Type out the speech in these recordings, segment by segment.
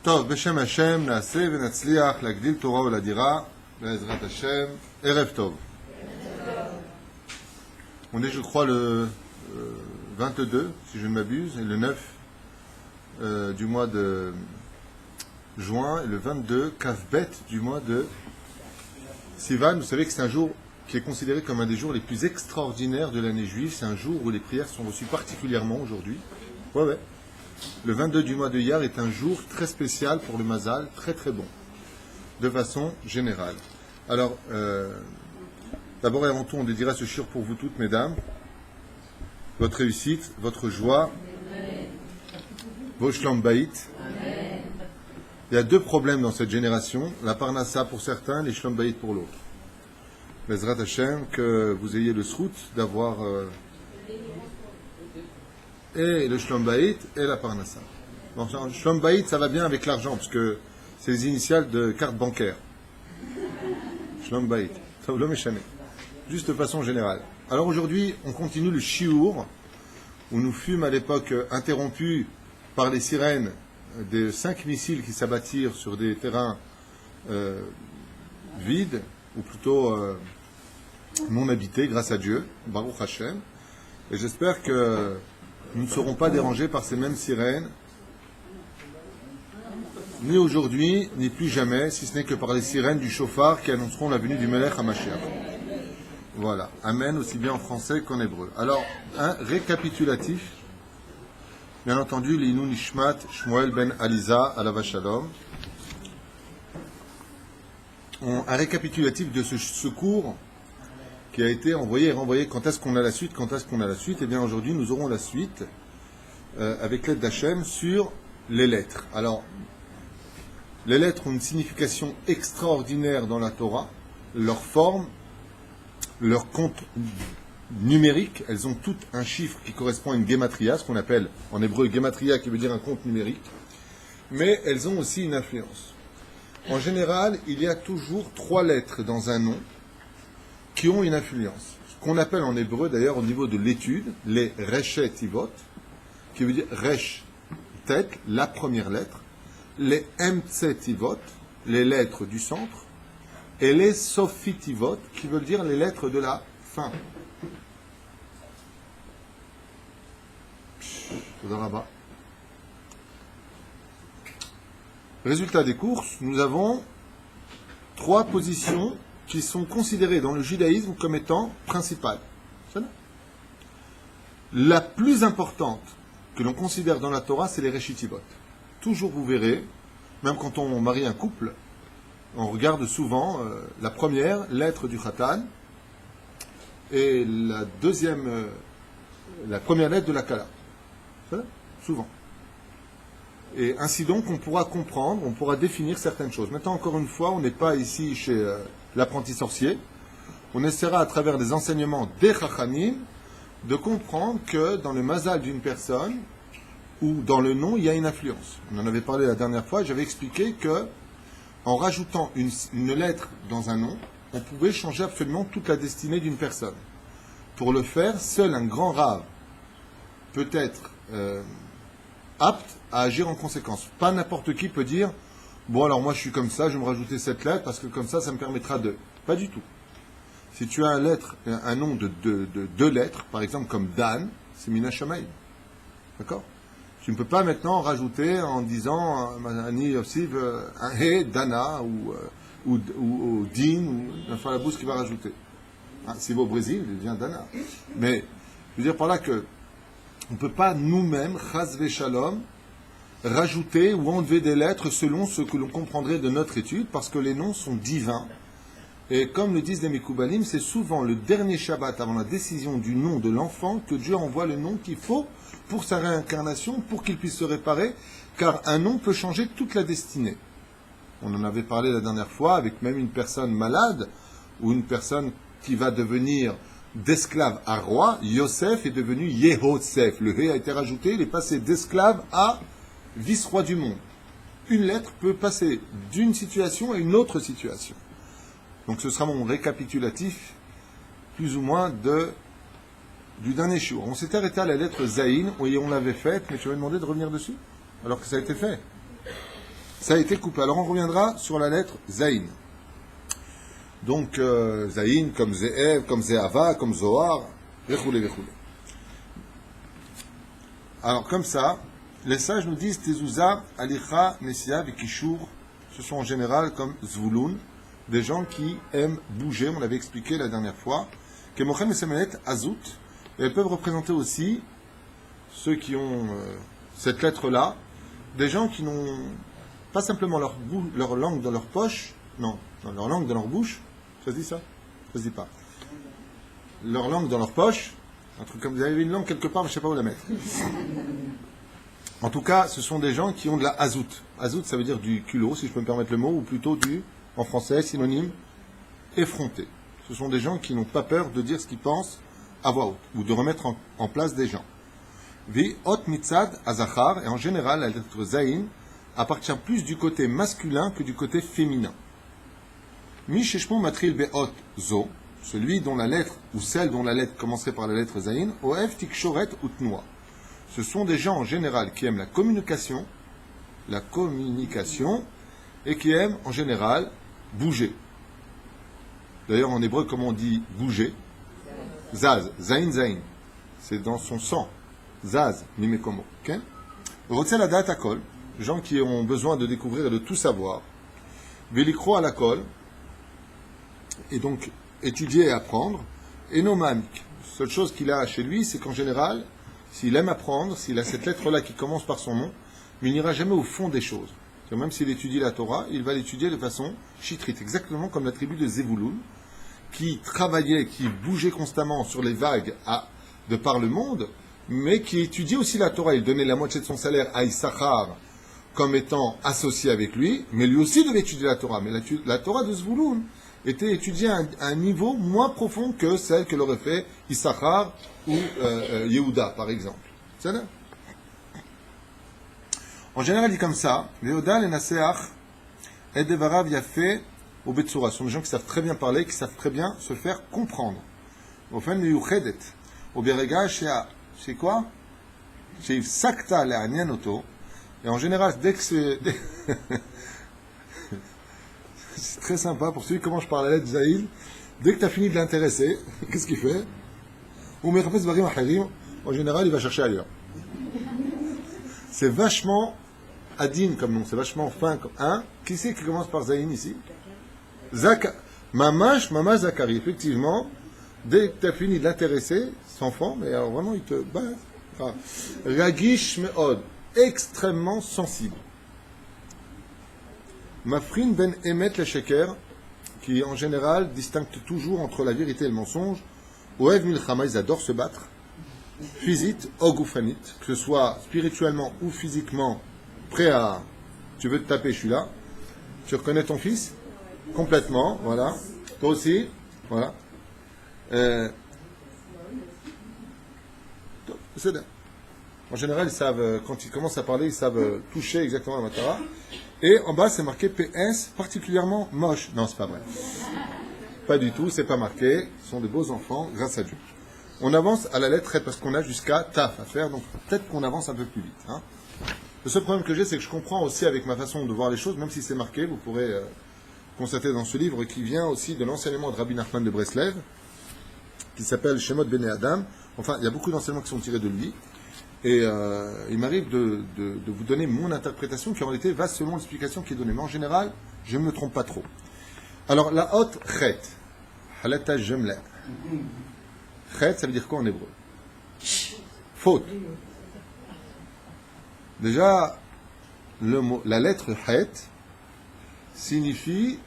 טוב, בשם השם נעשה ונצליח להגדיל תורה ולדירה בעזרת השם. ערב טוב. On est, je crois, le 22, si je ne m'abuse, et le 9 du mois de juin, et le 22, Kavbet du mois de Sivan. Vous savez que c'est un jour qui est considéré comme un des jours les plus extraordinaires de l'année juive. C'est un jour où les prières sont reçues particulièrement aujourd'hui. Ouais. Le 22 du mois de Iyar est un jour très spécial pour le Mazal, très très bon, de façon générale. Alors, d'abord et avant tout, on dédiera ce shir pour vous toutes, mesdames, votre réussite, votre joie, vos shlom bayit. Il y a deux problèmes dans cette génération, la parnassa pour certains, les shlom bayit pour l'autre. Bezrat Hashem, que vous ayez le srout d'avoir et le shlom bayit et la parnassa. Bon, shlom bayit, ça va bien avec l'argent, parce que c'est les initiales de carte bancaire. Shlom bayit, ça vous le méchané. Juste de façon générale. Alors aujourd'hui, on continue le shiur, où nous fûmes à l'époque interrompus par les sirènes des 5 missiles qui s'abattirent sur des terrains vides, ou plutôt non habités, grâce à Dieu, Baruch Hashem. Et j'espère que nous ne serons pas dérangés par ces mêmes sirènes, ni aujourd'hui, ni plus jamais, si ce n'est que par les sirènes du chauffard qui annonceront la venue du Melech HaMashiach. Voilà. Amen, aussi bien en français qu'en hébreu. Alors, un récapitulatif. Bien entendu, l'Inu Nishmat Shmuel ben Aliza Alav Shalom. Un récapitulatif de ce secours qui a été envoyé et renvoyé. Quand est-ce qu'on a la suite? Eh bien, aujourd'hui, nous aurons la suite avec l'aide d'Hachem sur les lettres. Alors, les lettres ont une signification extraordinaire dans la Torah. Leur forme, leur compte numérique, elles ont toutes un chiffre qui correspond à une gematria, ce qu'on appelle en hébreu gematria, qui veut dire un compte numérique. Mais elles ont aussi une influence. En général, il y a toujours 3 lettres dans un nom qui ont une influence. Ce qu'on appelle en hébreu, d'ailleurs, au niveau de l'étude, les reshetivot, qui veut dire resh, tête, la première lettre, les emtsetivot, les lettres du centre, et les sofitivot, qui veulent dire les lettres de la fin. Là-bas. Résultat des courses, nous avons 3 positions qui sont considérées dans le judaïsme comme étant principales. La plus importante que l'on considère dans la Torah, c'est les reshitivot. Toujours vous verrez, même quand on marie un couple, on regarde souvent la première lettre du Khatan et la première lettre de la Kala. Souvent. Et ainsi donc, on pourra comprendre, on pourra définir certaines choses. Maintenant, encore une fois, on n'est pas ici chez l'apprenti sorcier. On essaiera, à travers les enseignements des Chachamim, de comprendre que dans le mazal d'une personne, ou dans le nom, il y a une influence. On en avait parlé la dernière fois, j'avais expliqué que en rajoutant une lettre dans un nom, on pouvait changer absolument toute la destinée d'une personne. Pour le faire, seul un grand rave peut être apte à agir en conséquence. Pas n'importe qui peut dire « Bon, alors moi je suis comme ça, je vais me rajouter cette lettre parce que comme ça, ça me permettra de... » Pas du tout. Si tu as un nom de 2 lettres, par exemple comme Dan, c'est Mina Shamaï. D'accord? Tu ne peux pas maintenant rajouter en disant Ani Yossiv, un He, Dana, ou Din, ou un Falabous qui va rajouter. Si va au Brésil, il devient Dana. Mais, je veux dire par là que on ne peut pas nous-mêmes, Chaz Shalom, rajouter ou enlever des lettres selon ce que l'on comprendrait de notre étude, parce que les noms sont divins. Et comme le disent les Mekoubalim, c'est souvent le dernier Shabbat avant la décision du nom de l'enfant que Dieu envoie le nom qu'il faut pour sa réincarnation, pour qu'il puisse se réparer, car un nom peut changer toute la destinée. On en avait parlé la dernière fois avec même une personne malade, ou une personne qui va devenir d'esclave à roi. Yosef est devenu Yehosef. Le He a été rajouté, il est passé d'esclave à vice-roi du monde. Une lettre peut passer d'une situation à une autre situation. Donc ce sera mon récapitulatif, plus ou moins, du dernier shiur. On s'était arrêté à la lettre Zayin, et on l'avait faite, mais tu m'as demandé de revenir dessus, alors que ça a été fait. Ça a été coupé. Alors on reviendra sur la lettre Zayin. Donc Zayin comme Ze'ev, comme Ze'ava, comme Zohar, vechoulé, vechoulé. Alors comme ça, les sages nous disent Tezouza, Alicha, Nessia, Vikishur. Ce sont en général comme Zvouloun, des gens qui aiment bouger, on l'avait expliqué la dernière fois. Kemochem et Semenet, Azout. Et elles peuvent représenter aussi ceux qui ont cette lettre-là, des gens qui n'ont pas simplement leur langue dans leur poche, non, leur langue dans leur bouche, ça se dit ça? Ça se dit pas. Leur langue dans leur poche, un truc comme vous avez une langue quelque part, mais je ne sais pas où la mettre. En tout cas, ce sont des gens qui ont de la azout. Azout, ça veut dire du culot, si je peux me permettre le mot, ou plutôt en français, synonyme, effronté. Ce sont des gens qui n'ont pas peur de dire ce qu'ils pensent à voix haute, ou de remettre en place des gens. Vi hot mitzad azachar, et en général, la lettre zayin appartient plus du côté masculin que du côté féminin. Mi sheshmo matril be'ot zo, celui dont la lettre, ou celle dont la lettre commencerait par la lettre zayin, oev tikshoret utnoa. Ce sont des gens en général qui aiment la communication, et qui aiment en général bouger. D'ailleurs, en hébreu, comment on dit bouger? Zaz, zayin, zayin. C'est dans son sang. Zaz, mimekomo. Okay? Rotzel adat akol, gens qui ont besoin de découvrir et de tout savoir. Velikro à la kol, et donc étudier et apprendre. Et nomamik. Seule chose qu'il a chez lui, c'est qu'en général, s'il aime apprendre, s'il a cette lettre-là qui commence par son nom, mais il n'ira jamais au fond des choses. Même s'il étudie la Torah, il va l'étudier de façon chitrite, exactement comme la tribu de Zevouloun, qui travaillait, qui bougeait constamment sur les vagues de par le monde, mais qui étudiait aussi la Torah. Il donnait la moitié de son salaire à Issachar comme étant associé avec lui, mais lui aussi devait étudier la Torah. Mais la Torah de Zvouloun était étudiée à un niveau moins profond que celle que l'aurait fait Issachar ou Yehuda, par exemple. C'est là. En général, il dit comme ça, Yehuda, les Naseach, et Devarav Yafé, au Betsura. Ce sont des gens qui savent très bien parler, qui savent très bien se faire comprendre. Au fin de Yuchedet, au Berega, c'est quoi? Chez Sakta, le Anyanoto. Et en général, dès que c'est. C'est très sympa pour celui qui commence par la lettre Zaïl. Dès que tu as fini de l'intéresser, qu'est-ce qu'il fait? En général, il va chercher ailleurs. C'est vachement adine comme nom, c'est vachement fin comme. Hein? Qui c'est qui commence par Zaïn ici? Mamash Zakari. Effectivement, dès que tu as fini de l'intéresser, cet enfant, mais alors vraiment, il te bat. Enfin, Ragish Me'od, extrêmement sensible. Mafrin ben Emet le Sheker, qui en général distingue toujours entre la vérité et le mensonge. Oev Milchama, ils adorent se battre. Physit, Ogufanit, que ce soit spirituellement ou physiquement, prêt à. Tu veux te taper, je suis là. Tu reconnais ton fils? Complètement, voilà. Toi aussi, voilà. C'est bien. En général, ils savent, quand ils commencent à parler, ils savent toucher exactement la matara. Et en bas, c'est marqué PS, particulièrement moche. Non, c'est pas vrai. Pas du tout, c'est pas marqué. Ce sont de beaux enfants, grâce à Dieu. On avance à la lettre parce qu'on a jusqu'à taf à faire, donc peut-être qu'on avance un peu plus vite. Hein. Le seul problème que j'ai, c'est que je comprends aussi avec ma façon de voir les choses, même si c'est marqué, vous pourrez constater dans ce livre qui vient aussi de l'enseignement de Rabbi Nachman de Breslev, qui s'appelle Shemot Bene Adam. Enfin, il y a beaucoup d'enseignements qui sont tirés de lui. Et il m'arrive de vous donner mon interprétation qui en réalité va selon l'explication qui est donnée. Mais en général, je ne me trompe pas trop. Alors, la haute chet, halata jemla. Chet, ça veut dire quoi en hébreu? Faute. Déjà, la lettre chet signifie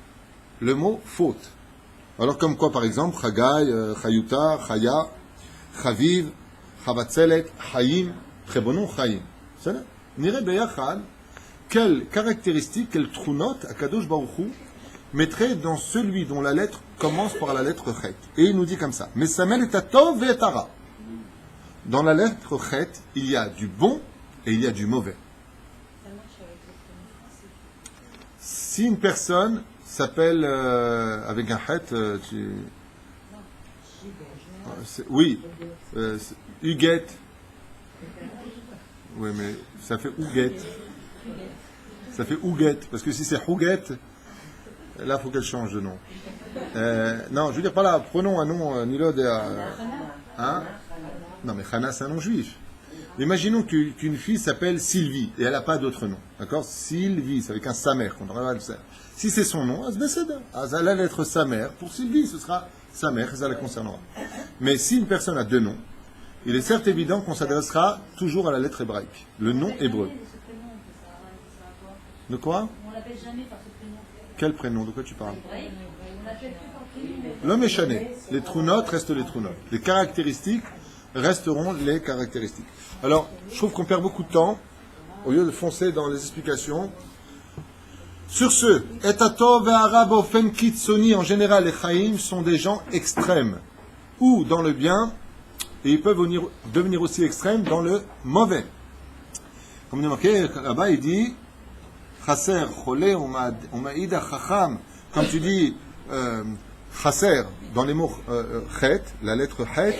le mot faute. Alors, comme quoi, par exemple, Chagai, Chayuta, Chaya, Chaviv, Chavatzelet, Chaim, très bon nom, Chaim. C'est là. Nire beyachad, quelles caractéristiques, quelles trounotes Akadosh Baruch Hu mettrait dans celui dont la lettre commence par la lettre Chet. Et il nous dit comme ça. Mais Samel est à Tov et Tara. Dans la lettre Chet, il y a du bon et il y a du mauvais. Si une personne s'appelle avec un Chet, oui, Huguette. Oui, mais ça fait Huguette. Ça fait Ouget. Parce que si c'est Ouget, là, il faut qu'elle change de nom. Non, je veux dire, pas là, prenons un nom, Nilod et... Hein? Non, mais Hana, c'est un nom juif. Imaginons qu'une fille s'appelle Sylvie, et elle n'a pas d'autre nom. D'accord? Sylvie, c'est avec un Samer. Si c'est son nom, elle va être sa mère. Pour Sylvie, ce sera sa mère, et ça la concernera. Mais si une personne a deux noms, il est certes évident qu'on s'adressera toujours à la lettre hébraïque, le nom hébreu. De quoi? On l'appelle jamais par ce prénom. Quel prénom? De quoi tu parles? On l'appelle plus par prénom. L'homme est chané. Les trous notes restent les trous notes. Les caractéristiques resteront les caractéristiques. Alors, je trouve qu'on perd beaucoup de temps au lieu de foncer dans les explications. Sur ce, Etatov et Arab Ofen Kitsoni, en général, les Chaïm sont des gens extrêmes, ou dans le bien, et ils peuvent devenir aussi extrêmes dans le mauvais. Comme il est marqué là-bas, il dit Chaser, Cholé, Umaïda Chacham. Comme tu dis, Chaser, dans les mots Chet, la lettre Chet,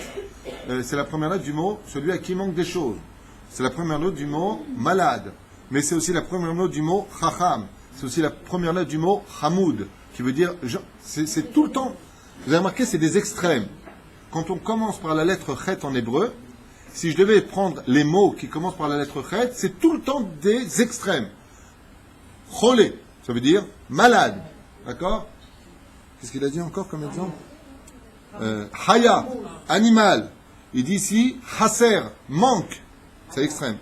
c'est la première lettre du mot celui à qui il manque des choses. C'est la première lettre du mot malade. Mais c'est aussi la première lettre du mot Chacham. C'est aussi la première lettre du mot Hamoud, qui veut dire. C'est tout le temps. Vous avez remarqué, c'est des extrêmes. Quand on commence par la lettre Chet en hébreu, si je devais prendre les mots qui commencent par la lettre Chet, c'est tout le temps des extrêmes. Cholé, ça veut dire malade. D'accord? Qu'est-ce qu'il a dit encore comme exemple? Haya, animal. Il dit ici, Haser, manque. C'est extrême.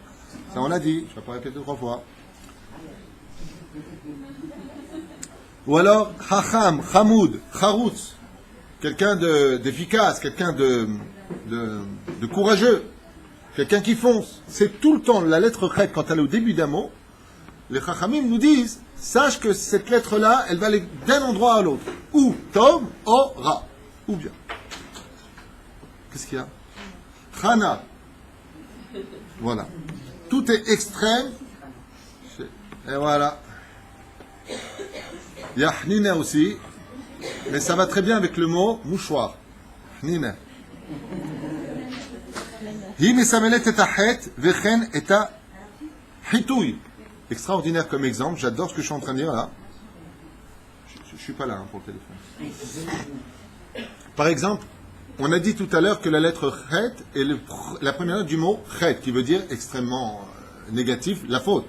Ça on l'a dit, je ne vais pas répéter 3 fois. Ou alors, Chacham, Hamoud, Charoutz. Quelqu'un d'efficace, quelqu'un de courageux. Quelqu'un qui fonce. C'est tout le temps la lettre Chet quand elle est au début d'un mot. Les Chachamim nous disent, sache que cette lettre-là, elle va aller d'un endroit à l'autre. Ou Tov, ou Ra. Ou bien. Qu'est-ce qu'il y a? Chana. Voilà. Tout est extrême. Et voilà. Il y a Hnina aussi. Mais ça va très bien avec le mot mouchoir. Hnina. Hi mesamelet et achet, vechen et a hitouy. Extraordinaire comme exemple. J'adore ce que je suis en train de dire là. Je ne suis pas là pour le téléphone. Par exemple, on a dit tout à l'heure que la lettre chet est la première lettre du mot chet, qui veut dire extrêmement négatif, la faute.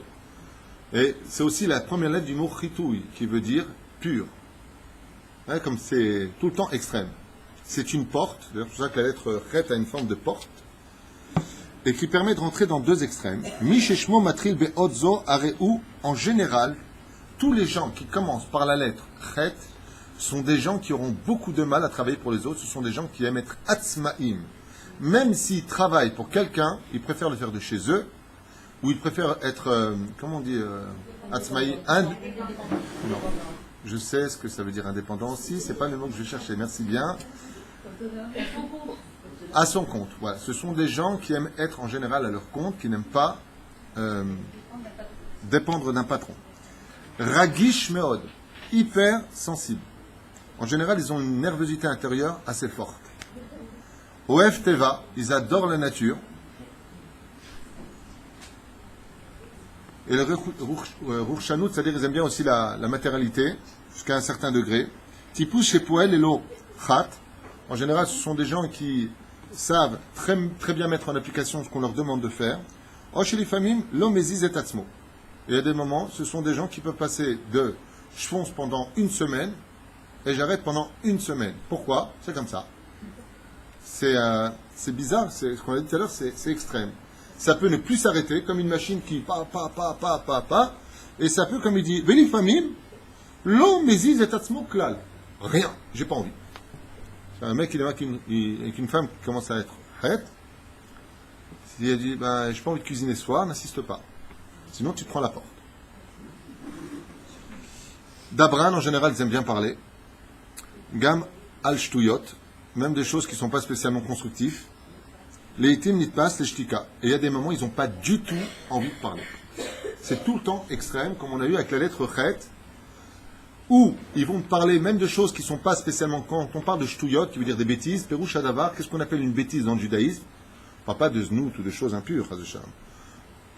Et c'est aussi la première lettre du mot chitouy, qui veut dire pur. Ouais, comme c'est tout le temps extrême. C'est une porte, d'ailleurs c'est pour ça que la lettre chet a une forme de porte, et qui permet de rentrer dans deux extrêmes. Misheshmo matril be'odzo areu, en général, tous les gens qui commencent par la lettre chet sont des gens qui auront beaucoup de mal à travailler pour les autres. Ce sont des gens qui aiment être atzmaïm. Même s'ils travaillent pour quelqu'un, ils préfèrent le faire de chez eux, ou ils préfèrent être, comment on dit, atzmaïm, non. Je sais ce que ça veut dire indépendant aussi, c'est pas le mot que je cherchais, merci bien. À son compte, voilà. Ce sont des gens qui aiment être en général à leur compte, qui n'aiment pas dépendre d'un patron. Ragish meod, hyper sensible. En général, ils ont une nervosité intérieure assez forte. Oef Teva, ils adorent la nature. Et le Ruchanout, c'est-à-dire qu'ils aiment bien aussi la matérialité, jusqu'à un certain degré. Tipus chez Poel et l'eau Chat. En général, ce sont des gens qui savent très, très bien mettre en application ce qu'on leur demande de faire. Oshelifamim, l'omésis et atzmo. Et il y a des moments, ce sont des gens qui peuvent passer de je fonce pendant une semaine et j'arrête pendant une semaine. Pourquoi? C'est comme ça. C'est bizarre, c'est ce qu'on a dit tout à l'heure, c'est extrême. Ça peut ne plus s'arrêter, comme une machine qui pa, et ça peut, comme il dit, Velifamim, lo mésis et atzmo klal. Rien, j'ai pas envie. C'est un mec qui est avec une femme qui commence à être prête. Il a dit, ben, j'ai pas envie de cuisiner ce soir, n'insiste pas. Sinon, tu prends la porte. Dabran, en général, ils aiment bien parler. Gam al-shtuyot, même des choses qui ne sont pas spécialement constructives. Les itim nitpas, les shtika. Et il y a des moments, ils n'ont pas du tout envie de parler. C'est tout le temps extrême, comme on a eu avec la lettre chet, où ils vont parler même de choses qui ne sont pas spécialement... Quand on parle de shtuyot, qui veut dire des bêtises, perouch hadavar, qu'est-ce qu'on appelle une bêtise dans le judaïsme? On ne parle pas de znout ou de choses impures,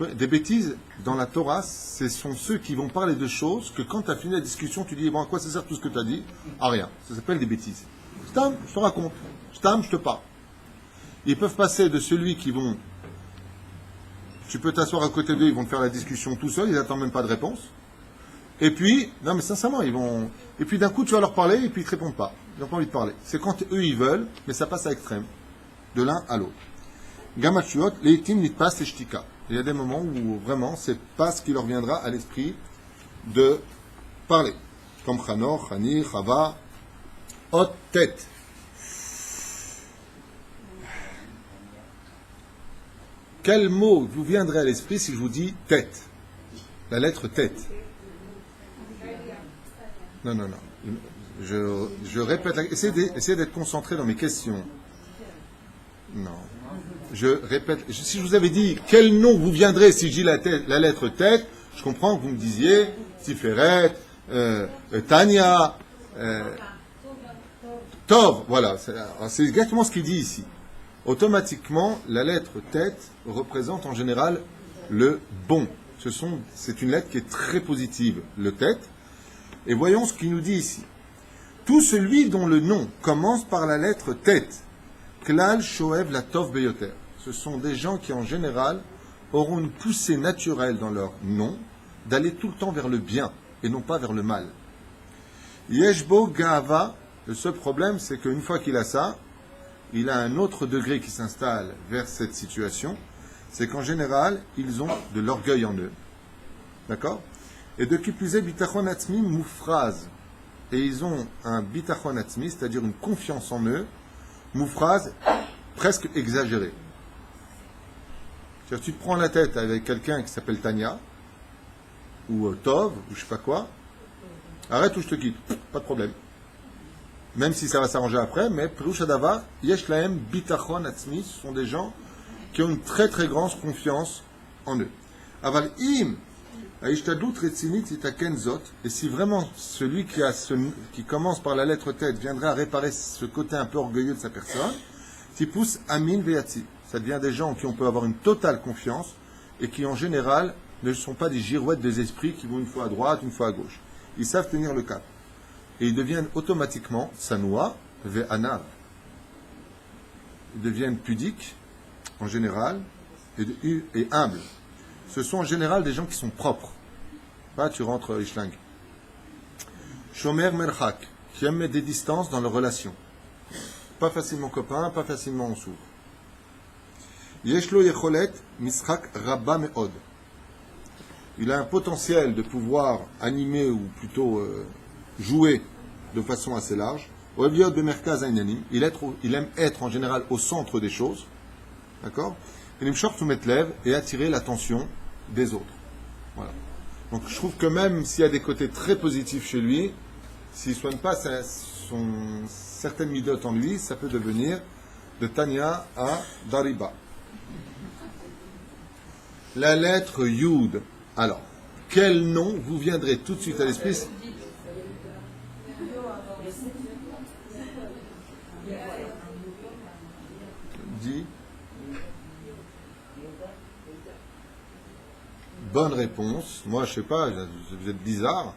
Des bêtises, dans la Torah, ce sont ceux qui vont parler de choses que quand tu as fini la discussion, tu dis, bon, à quoi ça sert tout ce que tu as dit? À rien. Ça s'appelle des bêtises. Stam, je te raconte. Stam, je te parle. Ils peuvent passer de celui qui vont... Tu peux t'asseoir à côté d'eux, ils vont te faire la discussion tout seuls, ils n'attendent même pas de réponse. Et puis, non mais sincèrement, ils vont... Et puis d'un coup, tu vas leur parler et puis ils ne te répondent pas. Ils n'ont pas envie de parler. C'est quand eux, ils veulent, mais ça passe à l'extrême. De l'un à l'autre. Gamachuot, leitim nitpas shtika. Il y a des moments où vraiment, c'est pas ce qui leur viendra à l'esprit de parler. Comme Chanor, Chani, Chava, Hot, tête. Quel mot vous viendrait à l'esprit si je vous dis tête? La lettre tête. Non, non, non. Je répète. Essayez d'être concentré dans mes questions. Non. Je répète. Si je vous avais dit quel nom vous viendrait si je dis la lettre tête, je comprends que vous me disiez Tiferet, Tania, Tov. Voilà. C'est exactement ce qu'il dit ici. Automatiquement, la lettre tête représente en général le bon. C'est une lettre qui est très positive, le tête. Et voyons ce qu'il nous dit ici. Tout celui dont le nom commence par la lettre tête, Klal Shoev la Tov Beyoter. Ce sont des gens qui en général auront une poussée naturelle dans leur nom d'aller tout le temps vers le bien et non pas vers le mal. Yeshbo Gava, le seul problème c'est qu'une fois qu'il a ça, il a un autre degré qui s'installe vers cette situation, c'est qu'en général, ils ont de l'orgueil en eux. D'accord? Et de qui plus est, bitachon atzmi moufraz. Et ils ont un bitachon atzmi, c'est-à-dire une confiance en eux, moufraz, presque exagérée. C'est-à-dire, tu te prends la tête avec quelqu'un qui s'appelle Tania, ou Tov, ou je sais pas quoi, arrête ou je te quitte, pas de problème. Même si ça va s'arranger après, mais Pirush Adava, Yesh Lahem Bitachon Atzmi, ce sont des gens qui ont une très très grande confiance en eux. Aval Im, Aishtadlut Retzinit Itaken Zot, et si vraiment celui qui commence par la lettre tête viendrait à réparer ce côté un peu orgueilleux de sa personne, Tipus Amin Veatzi, ça devient des gens qui on peut avoir une totale confiance et qui en général ne sont pas des girouettes des esprits qui vont une fois à droite, une fois à gauche. Ils savent tenir le cap. Et ils deviennent automatiquement sanoua ve'anav. Ils deviennent pudiques, en général, et humbles. Ce sont en général des gens qui sont propres. Pas tu rentres Ishlang. Shomer merchak, qui aiment mettre des distances dans leurs relations. Pas facilement copain, pas facilement on s'ouvre. Yeshlo yecholet mischak rabba me'od. Il a un potentiel de pouvoir animer ou plutôt jouer de façon assez large. Il aime être en général au centre des choses. D'accord? Et attirer l'attention des autres. Voilà. Donc je trouve que même s'il y a des côtés très positifs chez lui, s'il ne soigne pas certaines midotes en lui, ça peut devenir de Tania à Dariba. La lettre Yud. Alors, quel nom vous viendrait tout de suite à l'esprit? Dis. Bonne réponse. Moi, je sais pas, vous êtes bizarre.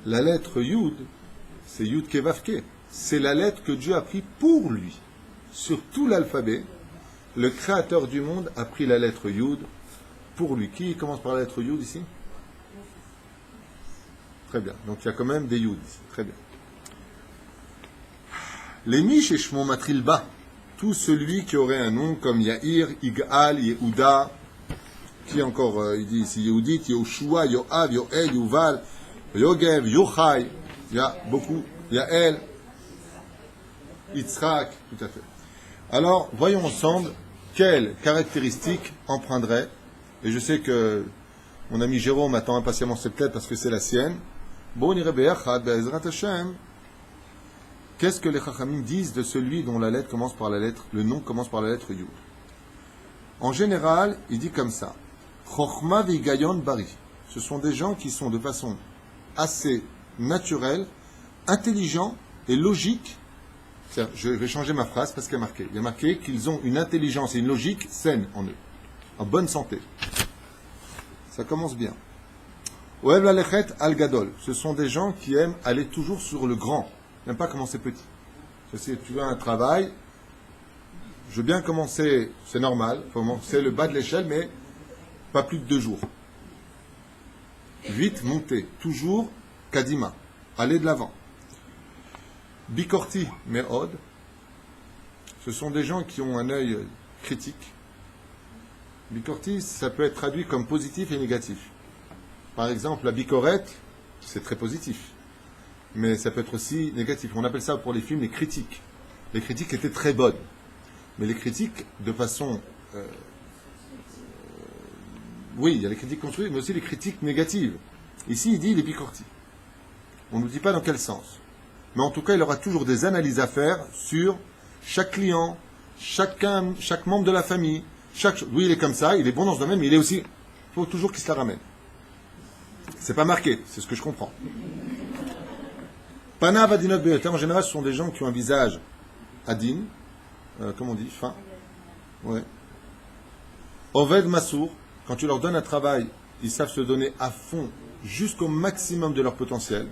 La lettre Yud, c'est Yud Kevavke. C'est la lettre que Dieu a pris pour lui. Sur tout l'alphabet, le créateur du monde a pris la lettre Yud pour lui. Qui commence par la lettre Yud ici? Très bien. Donc il y a quand même des Yud ici. Très bien. Les Mish et Shmon Matrilba. Tout celui qui aurait un nom comme Yair, Igal, Yehuda. Qui encore, il dit ici Yehudit, Yehoshua, Yoav, Yoel, Yuval, Yogev, Yochai. Il y a beaucoup. Yael, Yitzhak. Tout à fait. Alors, voyons ensemble quelles caractéristiques emprunterait, et je sais que mon ami Jérôme attend impatiemment cette lettre parce que c'est la sienne. Bon, qu'est-ce que les Chachamim disent de celui dont la lettre commence par la lettre, le nom commence par la lettre Yud? En général, il dit comme ça. Chochma v'higayon bari. Ce sont des gens qui sont de façon assez naturelle, intelligents et logiques Je vais changer ma phrase parce qu'il y a marqué. Il y a marqué qu'ils ont une intelligence et une logique saine en eux, en bonne santé. Ça commence bien. Oev lalechet al gadol. Ce sont des gens qui aiment aller toujours sur le grand, n'aiment pas commencer petit. Si tu as un travail, je veux bien commencer, c'est normal, c'est le bas de l'échelle, mais pas plus de 2 jours. Vite monter, toujours kadima, aller de l'avant. Bikorti me'od, ce sont des gens qui ont un œil critique. Bikorti, ça peut être traduit comme positif et négatif. Par exemple, la bicorette, c'est très positif, mais ça peut être aussi négatif. On appelle ça pour les films les critiques. Les critiques étaient très bonnes, mais les critiques de façon... oui, il y a les critiques construites, mais aussi les critiques négatives. Ici, il dit les bikorti. On ne nous dit pas dans quel sens. Mais en tout cas, il aura toujours des analyses à faire sur chaque client, chaque membre de la famille. Oui, il est comme ça, il est bon dans ce domaine, mais il est aussi... Il faut toujours qu'il se la ramène. C'est pas marqué, c'est ce que je comprends. Pana vadinot beyoter, en général, ce sont des gens qui ont un visage adin, comment on dit, fin. Ouais. Oved masour, quand tu leur donnes un travail, ils savent se donner à fond jusqu'au maximum de leur potentiel.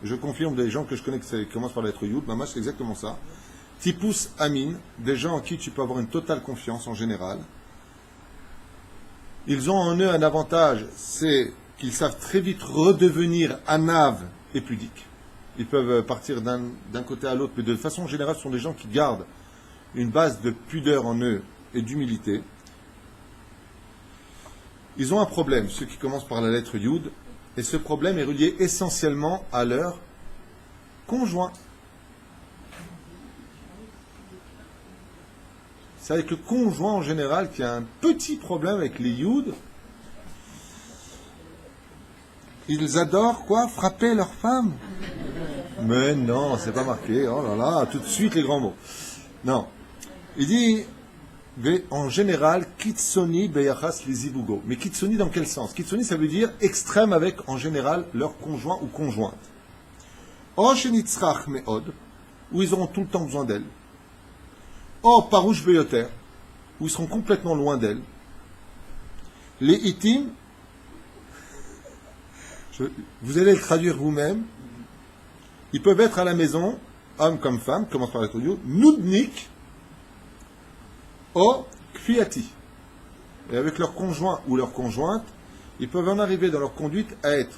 Je confirme des gens que je connais qui commencent par la lettre Yud, Mamash, c'est exactement ça. Tipus Amin, des gens en qui tu peux avoir une totale confiance en général. Ils ont en eux un avantage, c'est qu'ils savent très vite redevenir anav et pudiques. Ils peuvent partir d'un côté à l'autre, mais de façon générale, ce sont des gens qui gardent une base de pudeur en eux et d'humilité. Ils ont un problème, ceux qui commencent par la lettre Yud, et ce problème est relié essentiellement à leur conjoint. C'est avec le conjoint en général qui a un petit problème avec les Yud. Ils adorent quoi? Frapper leur femme? Mais non, c'est pas marqué. Oh là là, tout de suite les grands mots. Non. Il dit, en général, kitsoni beyachas lizibugo. Mais kitsoni dans quel sens? Kitsoni, ça veut dire extrême avec, en général, leur conjoint ou conjointe. O shenitzrach meod, où ils auront tout le temps besoin d'elle. O parouche beyoter, où ils seront complètement loin d'elle. Les itim, vous allez le traduire vous-même, ils peuvent être à la maison, hommes comme femmes, commence par l'être audio, nudnik, o kfiati. Et avec leur conjoint ou leur conjointe, ils peuvent en arriver dans leur conduite à être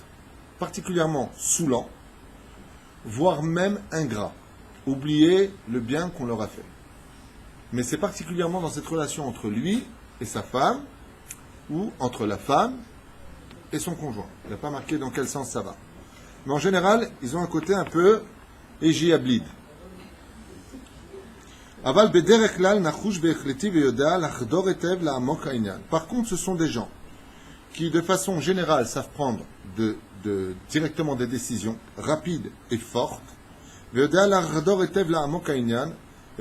particulièrement saoulants, voire même ingrats. Oublier le bien qu'on leur a fait. Mais c'est particulièrement dans cette relation entre lui et sa femme, ou entre la femme et son conjoint. Il n'a pas marqué dans quel sens ça va. Mais en général, ils ont un côté un peu égiablide. Par contre, ce sont des gens qui, de façon générale, savent prendre directement des décisions rapides et fortes. Et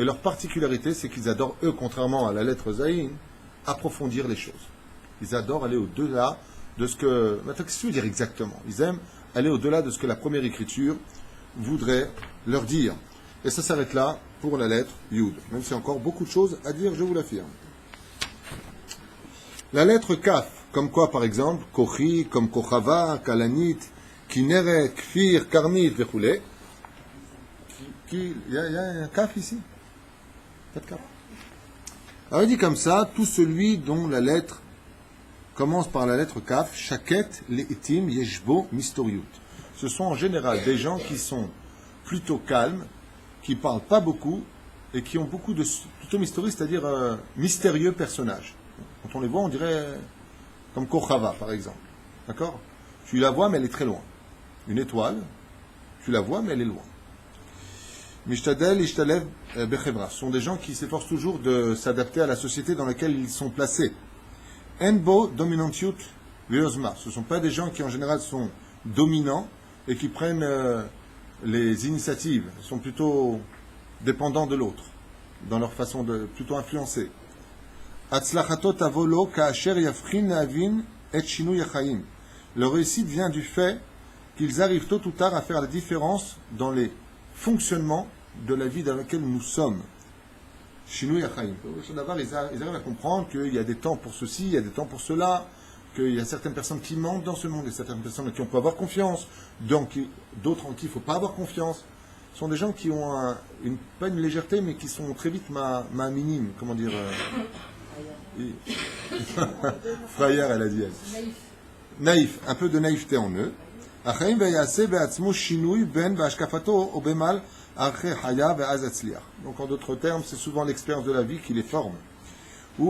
leur particularité, c'est qu'ils adorent, eux, contrairement à la lettre Zayin, approfondir les choses. Ils adorent aller au-delà de ce que... Maintenant, qu'est-ce que je veux dire exactement? Ils aiment aller au-delà de ce que la première écriture voudrait leur dire. Et ça s'arrête là pour la lettre Yud. Même s'il y a encore beaucoup de choses à dire, je vous l'affirme. La lettre Kaf, comme quoi par exemple, Kochi, comme Kochava, Kalanit, Kineret, Kfir, Karnit, Vechoulé. Il y a un Kaf ici? Pas de Kaf. Alors il dit comme ça, tout celui dont la lettre commence par la lettre Kaf, Shaket, Leitim, Yeshbo, Mistoriut. Ce sont en général des gens qui sont plutôt calmes, qui parlent pas beaucoup et qui ont beaucoup de plutôt mysterieux, c'est-à-dire mystérieux personnages. Quand on les voit, on dirait comme Kochava, par exemple. D'accord? Tu la vois, mais elle est très loin. Une étoile, tu la vois, mais elle est loin. Mishtadel, Ishtalev, Bechevra. Ce sont des gens qui s'efforcent toujours de s'adapter à la société dans laquelle ils sont placés. Enbo, Dominantiut, Veozma. Ce ne sont pas des gens qui, en général, sont dominants et qui prennent les initiatives. Ils sont plutôt dépendants de l'autre, dans leur façon de plutôt influencer. Atzlachatot avolo ka'asher yafrin avin et shinu yachaim. Leur réussite vient du fait qu'ils arrivent tôt ou tard à faire la différence dans les fonctionnements de la vie dans laquelle nous sommes. Shinui Achaim. Ils arrivent à comprendre qu'il y a des temps pour ceci, il y a des temps pour cela, qu'il y a certaines personnes qui manquent dans ce monde, et certaines personnes en qui on peut avoir confiance, donc d'autres en qui il ne faut pas avoir confiance. Ce sont des gens qui ont pas une légèreté, mais qui sont très vite minime, comment dire. Frayeur, elle a dit. Naïf, un peu de naïveté en eux. Donc en d'autres termes, c'est souvent l'expérience de la vie qui les forme. Ce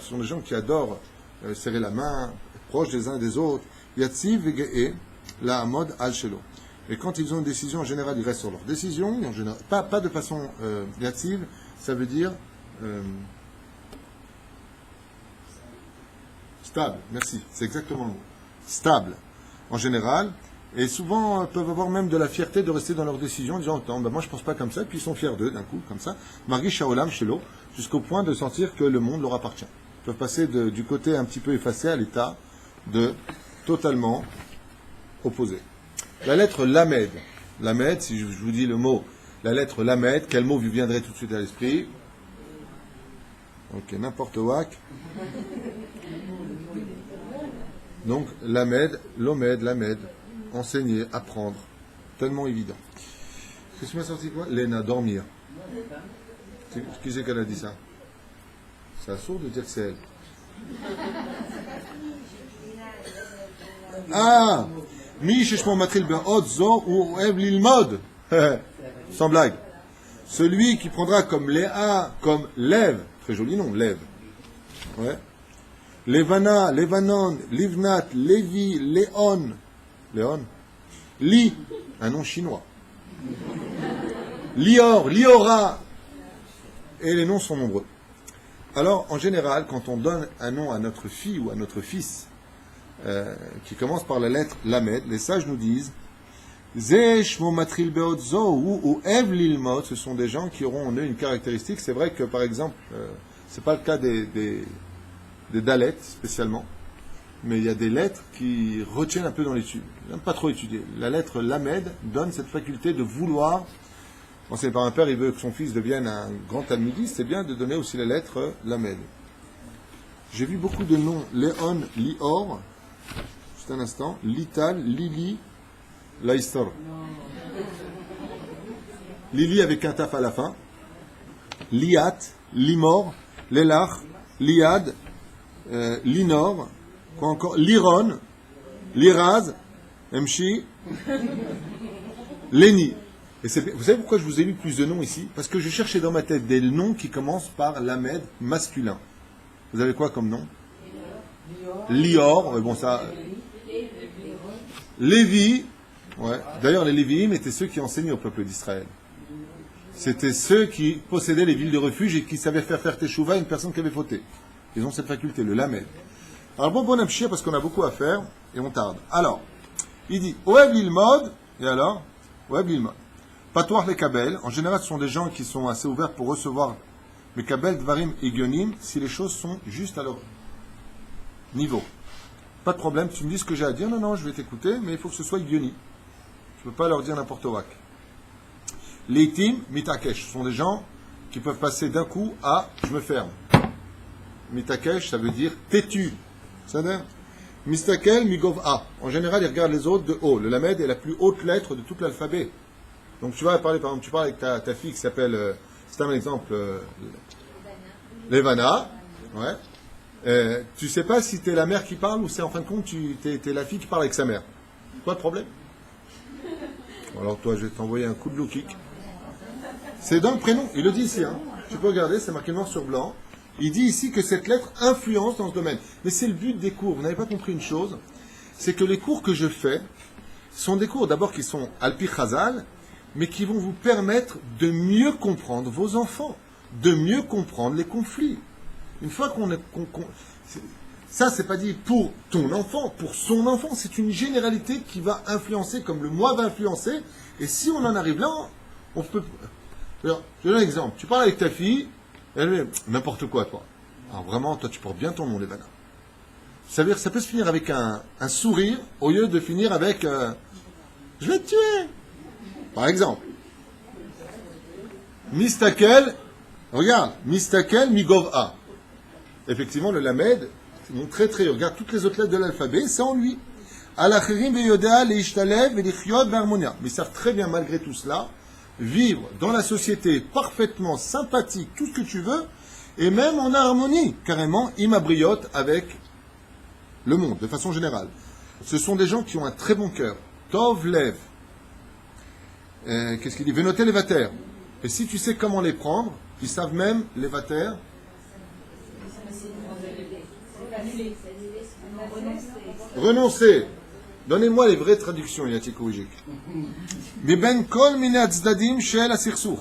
sont des gens qui adorent serrer la main, proches des uns des autres. Et quand ils ont une décision, en général, ils restent sur leur décision. En général, pas de façon yativ, ça veut dire stable. Merci, c'est exactement le mot. Stable, en général. Et souvent, peuvent avoir même de la fierté de rester dans leur décision, en disant, attends, moi je pense pas comme ça, puis ils sont fiers d'eux, d'un coup, comme ça. Margi Shaolam, Shelo, jusqu'au point de sentir que le monde leur appartient. Ils peuvent passer du côté un petit peu effacé à l'état de totalement opposé. La lettre Lamed. Lamed, si je vous dis le mot, la lettre Lamed, quel mot vous viendrait tout de suite à l'esprit? Ok, n'importe wack. Donc, Lamed, Lomed, Lamed, enseigner, apprendre. Tellement évident. Qu'est-ce qui m'a sorti quoi? Léna, dormir. Qui c'est qu'elle a dit ça? C'est assourd de dire que c'est elle. Ah! Sans blague. Celui qui prendra comme Léa, comme Lève, très joli nom, Lève. Ouais. Levana, Levanon, Livnat, Lévi, Léon. Léon. Li, un nom chinois. Lior, Liora. Et les noms sont nombreux. Alors, en général, quand on donne un nom à notre fille ou à notre fils, qui commence par la lettre Lamed, les sages nous disent Zeshmo matril beotzo ou ev lilmot, ce sont des gens qui auront en eux une caractéristique. C'est vrai que, par exemple, c'est pas le cas des Dalets spécialement, mais il y a des lettres qui retiennent un peu dans l'étude. Ils n'aiment pas trop étudier. La lettre Lamed donne cette faculté de vouloir. Quand c'est par un père, il veut que son fils devienne un grand talmudiste, c'est bien de donner aussi la lettre Lamed. J'ai vu beaucoup de noms Léon, Lior. Juste un instant. Lital, Lili, Laistor. Lili avec un taf à la fin. Liat, Limor, Lelach, Liad, Linor, quoi encore? Liron, Liraz, Emshi, Leni. Et vous savez pourquoi je vous ai lu plus de noms ici? Parce que je cherchais dans ma tête des noms qui commencent par Lamed masculin. Vous avez quoi comme nom? Lior, bon ça. Lévi, ouais. D'ailleurs les Lévi'im étaient ceux qui enseignaient au peuple d'Israël. C'était ceux qui possédaient les villes de refuge et qui savaient faire teshuva à une personne qui avait fauté. Ils ont cette faculté, le Lamed. Alors bon amchir parce qu'on a beaucoup à faire et on tarde. Alors, il dit Oev l'ilmod, et alors Oev l'ilmod. Patoir les kabel, en général ce sont des gens qui sont assez ouverts pour recevoir les kabel, dvarim et gyonim si les choses sont juste à leur niveau. Pas de problème, tu me dis ce que j'ai à dire, non, je vais t'écouter, mais il faut que ce soit gyoni. Je ne peux pas leur dire n'importe quoi. Les tim, mitakesh, ce sont des gens qui peuvent passer d'un coup à je me ferme. Mitakesh, ça veut dire têtu. C'est-à-dire mistakel, migov a. En général, ils regardent les autres de haut. Le lamed est la plus haute lettre de tout l'alphabet. Donc tu vas parler, par exemple, tu parles avec ta fille qui s'appelle, c'est un exemple, Levana. Ouais. Tu sais pas si tu es la mère qui parle ou c'est en fin de compte tu es la fille qui parle avec sa mère. Pas de problème. Alors toi, je vais t'envoyer un coup de low kick. C'est dans le prénom, il le dit ici. Hein. Tu peux regarder, c'est marqué noir sur blanc. Il dit ici que cette lettre influence dans ce domaine. Mais c'est le but des cours. Vous n'avez pas compris une chose, c'est que les cours que je fais sont des cours d'abord qui sont Alpi Chazal, mais qui vont vous permettre de mieux comprendre vos enfants, de mieux comprendre les conflits. Une fois ça, c'est pas dit pour ton enfant, pour son enfant. C'est une généralité qui va influencer, comme le moi va influencer. Et si on en arrive là, on peut... Alors, je donne un exemple. Tu parles avec ta fille, elle dit n'importe quoi, toi. Alors vraiment, toi, tu portes bien ton nom, Levana. Ça veut dire, ça peut se finir avec un sourire, au lieu de finir avec je vais te tuer. Par exemple, Mistakel, regarde, Mistakel Migov-A. Effectivement, le Lamed, c'est très très, regarde toutes les autres lettres de l'alphabet, c'est en lui. Al-Achirim ve'yoda le'ishtalev ve'lichyot be'harmonia. Mais ils savent très bien, malgré tout cela, vivre dans la société parfaitement sympathique, tout ce que tu veux, et même en harmonie, carrément, imabriote avec le monde, de façon générale. Ce sont des gens qui ont un très bon cœur. Tov lev. Qu'est-ce qu'il dit? Venoter les vater. Et si tu sais comment les prendre, ils savent même les vater. Renoncer. Donnez-moi les vraies traductions, Yatikoujik. Mais ben kol minat zdadim shel asirsur.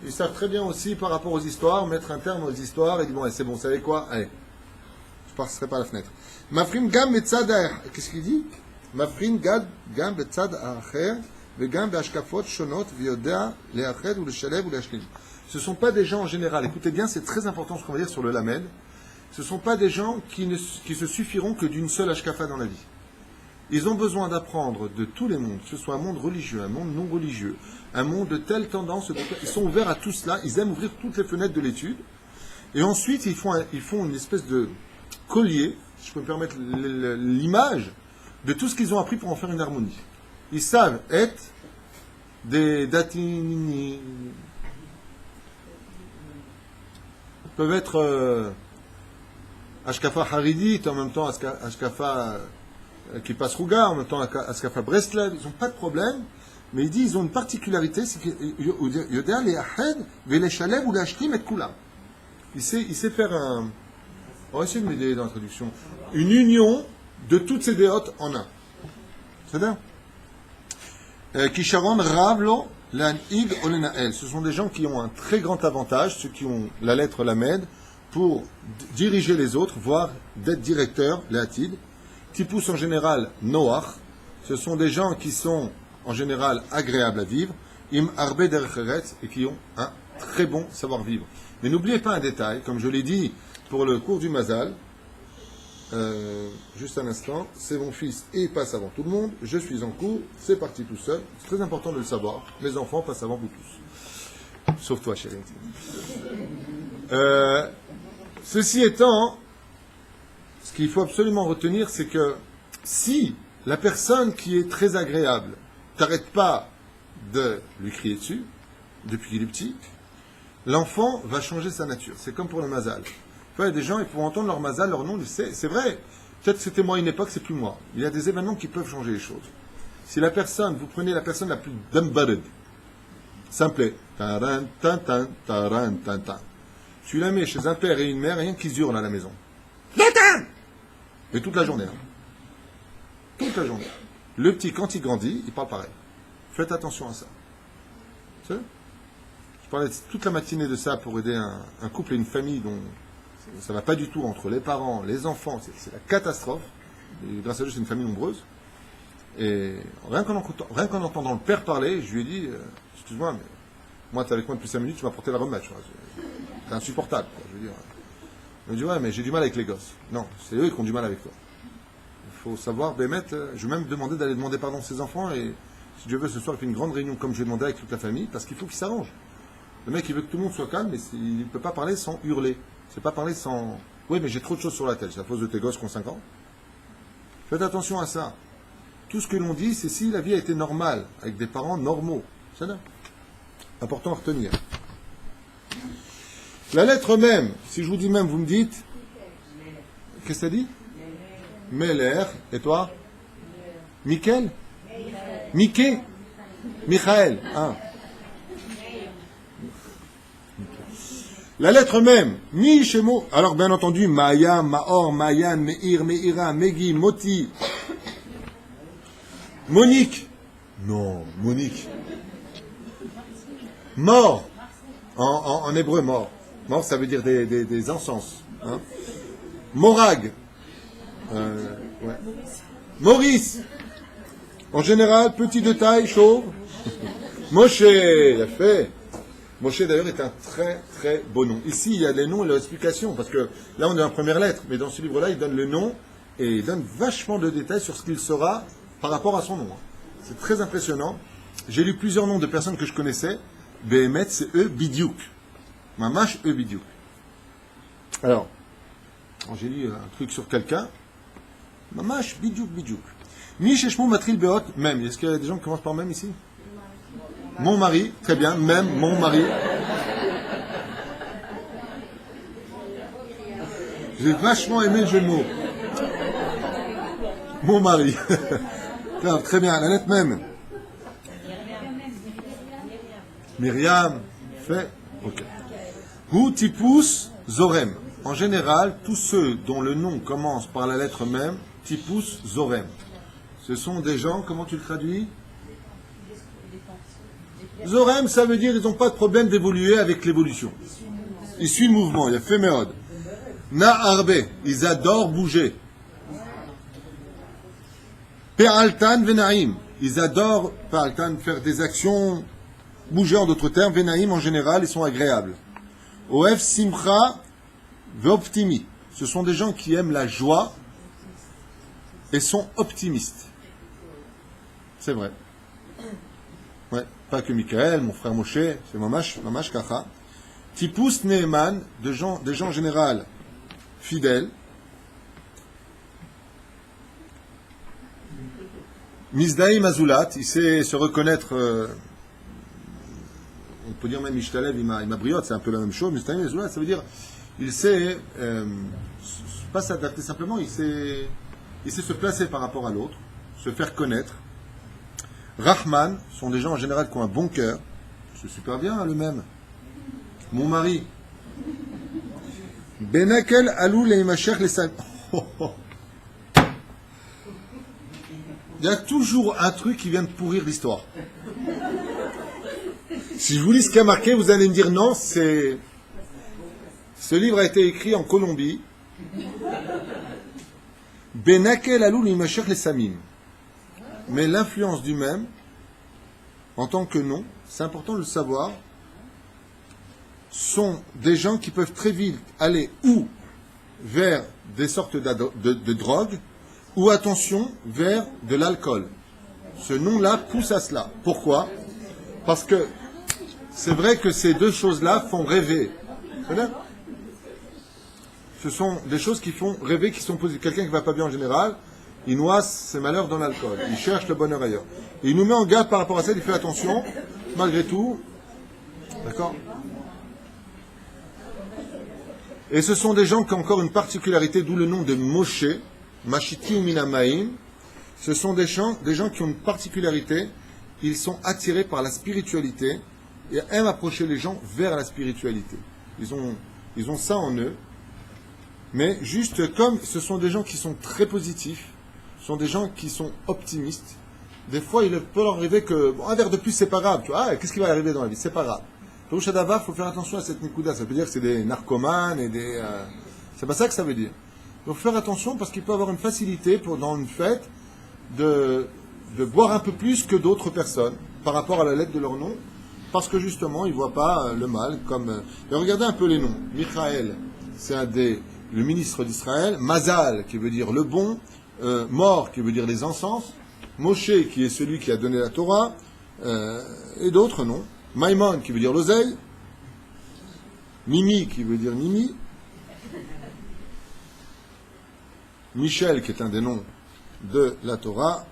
Ils savent très bien aussi, par rapport aux histoires, mettre un terme aux histoires et dire, bon, c'est bon, vous savez quoi? Allez, je passerai par la fenêtre. Mafrim gam betzad qu'est-ce qu'il dit? Mafrim gam betzad acher, vegam beashkafot shonot, v'yodea, leached ou leshalev ou leashlim. Ce ne sont pas des gens en général, écoutez bien, c'est très important ce qu'on va dire sur le Lamed, ce ne sont pas des gens qui se suffiront que d'une seule ashkafa dans la vie. Ils ont besoin d'apprendre de tous les mondes, que ce soit un monde religieux, un monde non religieux, un monde de telle tendance, ils sont ouverts à tout cela, ils aiment ouvrir toutes les fenêtres de l'étude, et ensuite ils font une espèce de collier, si je peux me permettre l'image, de tout ce qu'ils ont appris pour en faire une harmonie. Ils savent être des datini, peuvent être Ashkafa Haridit, en même temps Ashkafa qui passe Rouga, en même temps Ashkafa Breslev, ils n'ont pas de problème, mais il dit ils ont une particularité, c'est que Yoder les Ahed, les Shalev ou les Ashkim et Kula. Il sait faire un. On va essayer de m'aider dans la traduction. Une union de toutes ces déotes en un. C'est-à-dire Kisharon Ravlo Lan'ig Olenael. Ce sont des gens qui ont un très grand avantage, ceux qui ont la lettre Lamed, pour diriger les autres, voire d'être directeurs, les Hatid. Tipus en général, Noach. Ce sont des gens qui sont en général agréables à vivre. Im Arbe Derecheret, et qui ont un très bon savoir-vivre. Mais n'oubliez pas un détail, comme je l'ai dit pour le cours du Mazal, juste un instant, c'est mon fils et il passe avant tout le monde, je suis en cours, c'est parti tout seul, c'est très important de le savoir, les enfants passent avant vous tous. Sauf toi, chérie. Ceci étant, ce qu'il faut absolument retenir, c'est que si la personne qui est très agréable t'arrête pas de lui crier dessus, depuis qu'il est petit, l'enfant va changer sa nature. C'est comme pour le mazal. Il y a des gens, ils pourront entendre leur mazal, leur nom, c'est vrai. Peut-être que c'était moi à une époque, c'est plus moi. Il y a des événements qui peuvent changer les choses. Si la personne, vous prenez la personne la plus dumbared, simple, taran, tantan, taran, tantan. Tu la mets chez un père et une mère, rien qu'ils hurlent à la maison. Et toute la journée. Toute la journée. Le petit, quand il grandit, il parle pareil. Faites attention à ça. Tu sais ? Je parlais toute la matinée de ça pour aider un couple et une famille dont ça ne va pas du tout entre les parents, les enfants, c'est la catastrophe. Et grâce à Dieu, c'est une famille nombreuse. Et rien qu'en entendant le père parler, je lui ai dit, excuse-moi, mais moi, tu es avec moi depuis 5 minutes, tu m'as porté la rematch. C'est insupportable. Quoi, je veux dire. Il me dit, ouais, mais j'ai du mal avec les gosses. Non, c'est eux qui ont du mal avec toi. Il faut savoir, Bémet, je vais même demander d'aller demander pardon à ses enfants, et si Dieu veut, ce soir, il fait une grande réunion comme je l'ai demandé avec toute la famille, parce qu'il faut qu'il s'arrange. Le mec, il veut que tout le monde soit calme, mais il ne peut pas parler sans hurler. C'est pas parler sans... Oui, mais j'ai trop de choses sur la tête, c'est à cause de tes gosses qui ont 5 ans. Faites attention à ça. Tout ce que l'on dit, c'est si la vie a été normale, avec des parents normaux. C'est là. Important à retenir. La lettre même, si je vous dis même, vous me dites... Qu'est-ce que ça dit? Meler. Et toi? Michael? Mickey? Michael. Ah. La lettre même, Mi Shemo. Alors bien entendu, Maya, Maor, Mayan, Meir, Meira, Megi, Moti, Monique. Non, Monique. Mort. En hébreu, mort. Mort, ça veut dire des encens. Hein. Morag. Ouais. Maurice. En général, petit de taille, chauve. Moshe, il a fait. Moshe d'ailleurs est un très très beau nom. Ici il y a les noms et leur explication, parce que là on est dans la première lettre, mais dans ce livre-là il donne le nom et il donne vachement de détails sur ce qu'il sera par rapport à son nom. C'est très impressionnant. j'ai lu plusieurs noms de personnes que je connaissais. Behemet, c'est eux, Bidiouk. Mamash, eux, Bidiouk. Alors, j'ai lu un truc sur quelqu'un. Mamash, Bidiouk, Bidiouk. Mi Sheshmo Matril Beot, même. Est-ce qu'il y a des gens qui commencent par même ici? Mon mari, très bien, même, mon mari. J'ai vachement aimé le jeu de mots. Mon mari. Très bien, la lettre même. Myriam. Fait. Ok. Hu tipus zorem. En général, tous ceux dont le nom commence par la lettre même, tipus zorem. Ce sont des gens, comment tu le traduis? Zorem, ça veut dire qu'ils n'ont pas de problème d'évoluer avec l'évolution. Ils suivent le mouvement, il y a Féméod. Na'arbe, ils adorent bouger. Pe'altan venaim, ils adorent, Pe'altan, faire des actions, bouger en d'autres termes. Venaim, en général, ils sont agréables. Oef simcha ve'optimi, ce sont des gens qui aiment la joie et sont optimistes. C'est vrai. Ouais, pas que Michael, mon frère Moshe, c'est mamash kacha. Tipus neeman, des gens en général fidèles. Mizdaim azulat, il sait se reconnaître, on peut dire même Ishtalev, ima briote, c'est un peu la même chose. Mizdaim azulat, ça veut dire, il sait, pas s'adapter simplement, il sait se placer par rapport à l'autre, se faire connaître. Rahman sont des gens en général qui ont un bon cœur. C'est super bien, le même. Mon mari. Benakel alou le imashech les sam. Il y a toujours un truc qui vient de pourrir l'histoire. Si je vous lis ce qui a marqué, vous allez me dire non, c'est... Ce livre a été écrit en Colombie. Benakel alou le imashech les samim. Mais l'influence du même, en tant que nom, c'est important de le savoir, sont des gens qui peuvent très vite aller ou vers des sortes de drogue, ou attention, vers de l'alcool. Ce nom-là pousse à cela. Pourquoi? Parce que c'est vrai que ces deux choses-là font rêver. Ce sont des choses qui font rêver, qui sont posées. Quelqu'un qui ne va pas bien en général, il noie ses malheurs dans l'alcool. Il cherche le bonheur ailleurs. Et il nous met en garde par rapport à ça, il fait attention, malgré tout. D'accord? Et ce sont des gens qui ont encore une particularité, d'où le nom de Moshe, Mashiti ou Minamaim. Ce sont des gens qui ont une particularité, ils sont attirés par la spiritualité et aiment approcher les gens vers la spiritualité. Ils ont ça en eux. Mais juste comme ce sont des gens qui sont très positifs, ce sont des gens qui sont optimistes, des fois il peut leur arriver que un verre de plus c'est pas grave, tu vois, qu'est-ce qui va arriver dans la vie, c'est pas grave. Donc Shadavar, il faut faire attention à cette Nikuda, ça veut dire que c'est des narcomanes et des... c'est pas ça que ça veut dire. Il faut faire attention parce qu'il peut avoir une facilité dans une fête de boire un peu plus que d'autres personnes par rapport à la lettre de leur nom, parce que justement ils ne voient pas le mal comme... Et regardez un peu les noms. Michael, c'est le ministre d'Israël. Mazal, qui veut dire le bon. Mort, qui veut dire les encens. Moshe, qui est celui qui a donné la Torah. Et d'autres noms. Maïmon, qui veut dire l'oseille. Mimi, qui veut dire Mimi. Michel, qui est un des noms de la Torah.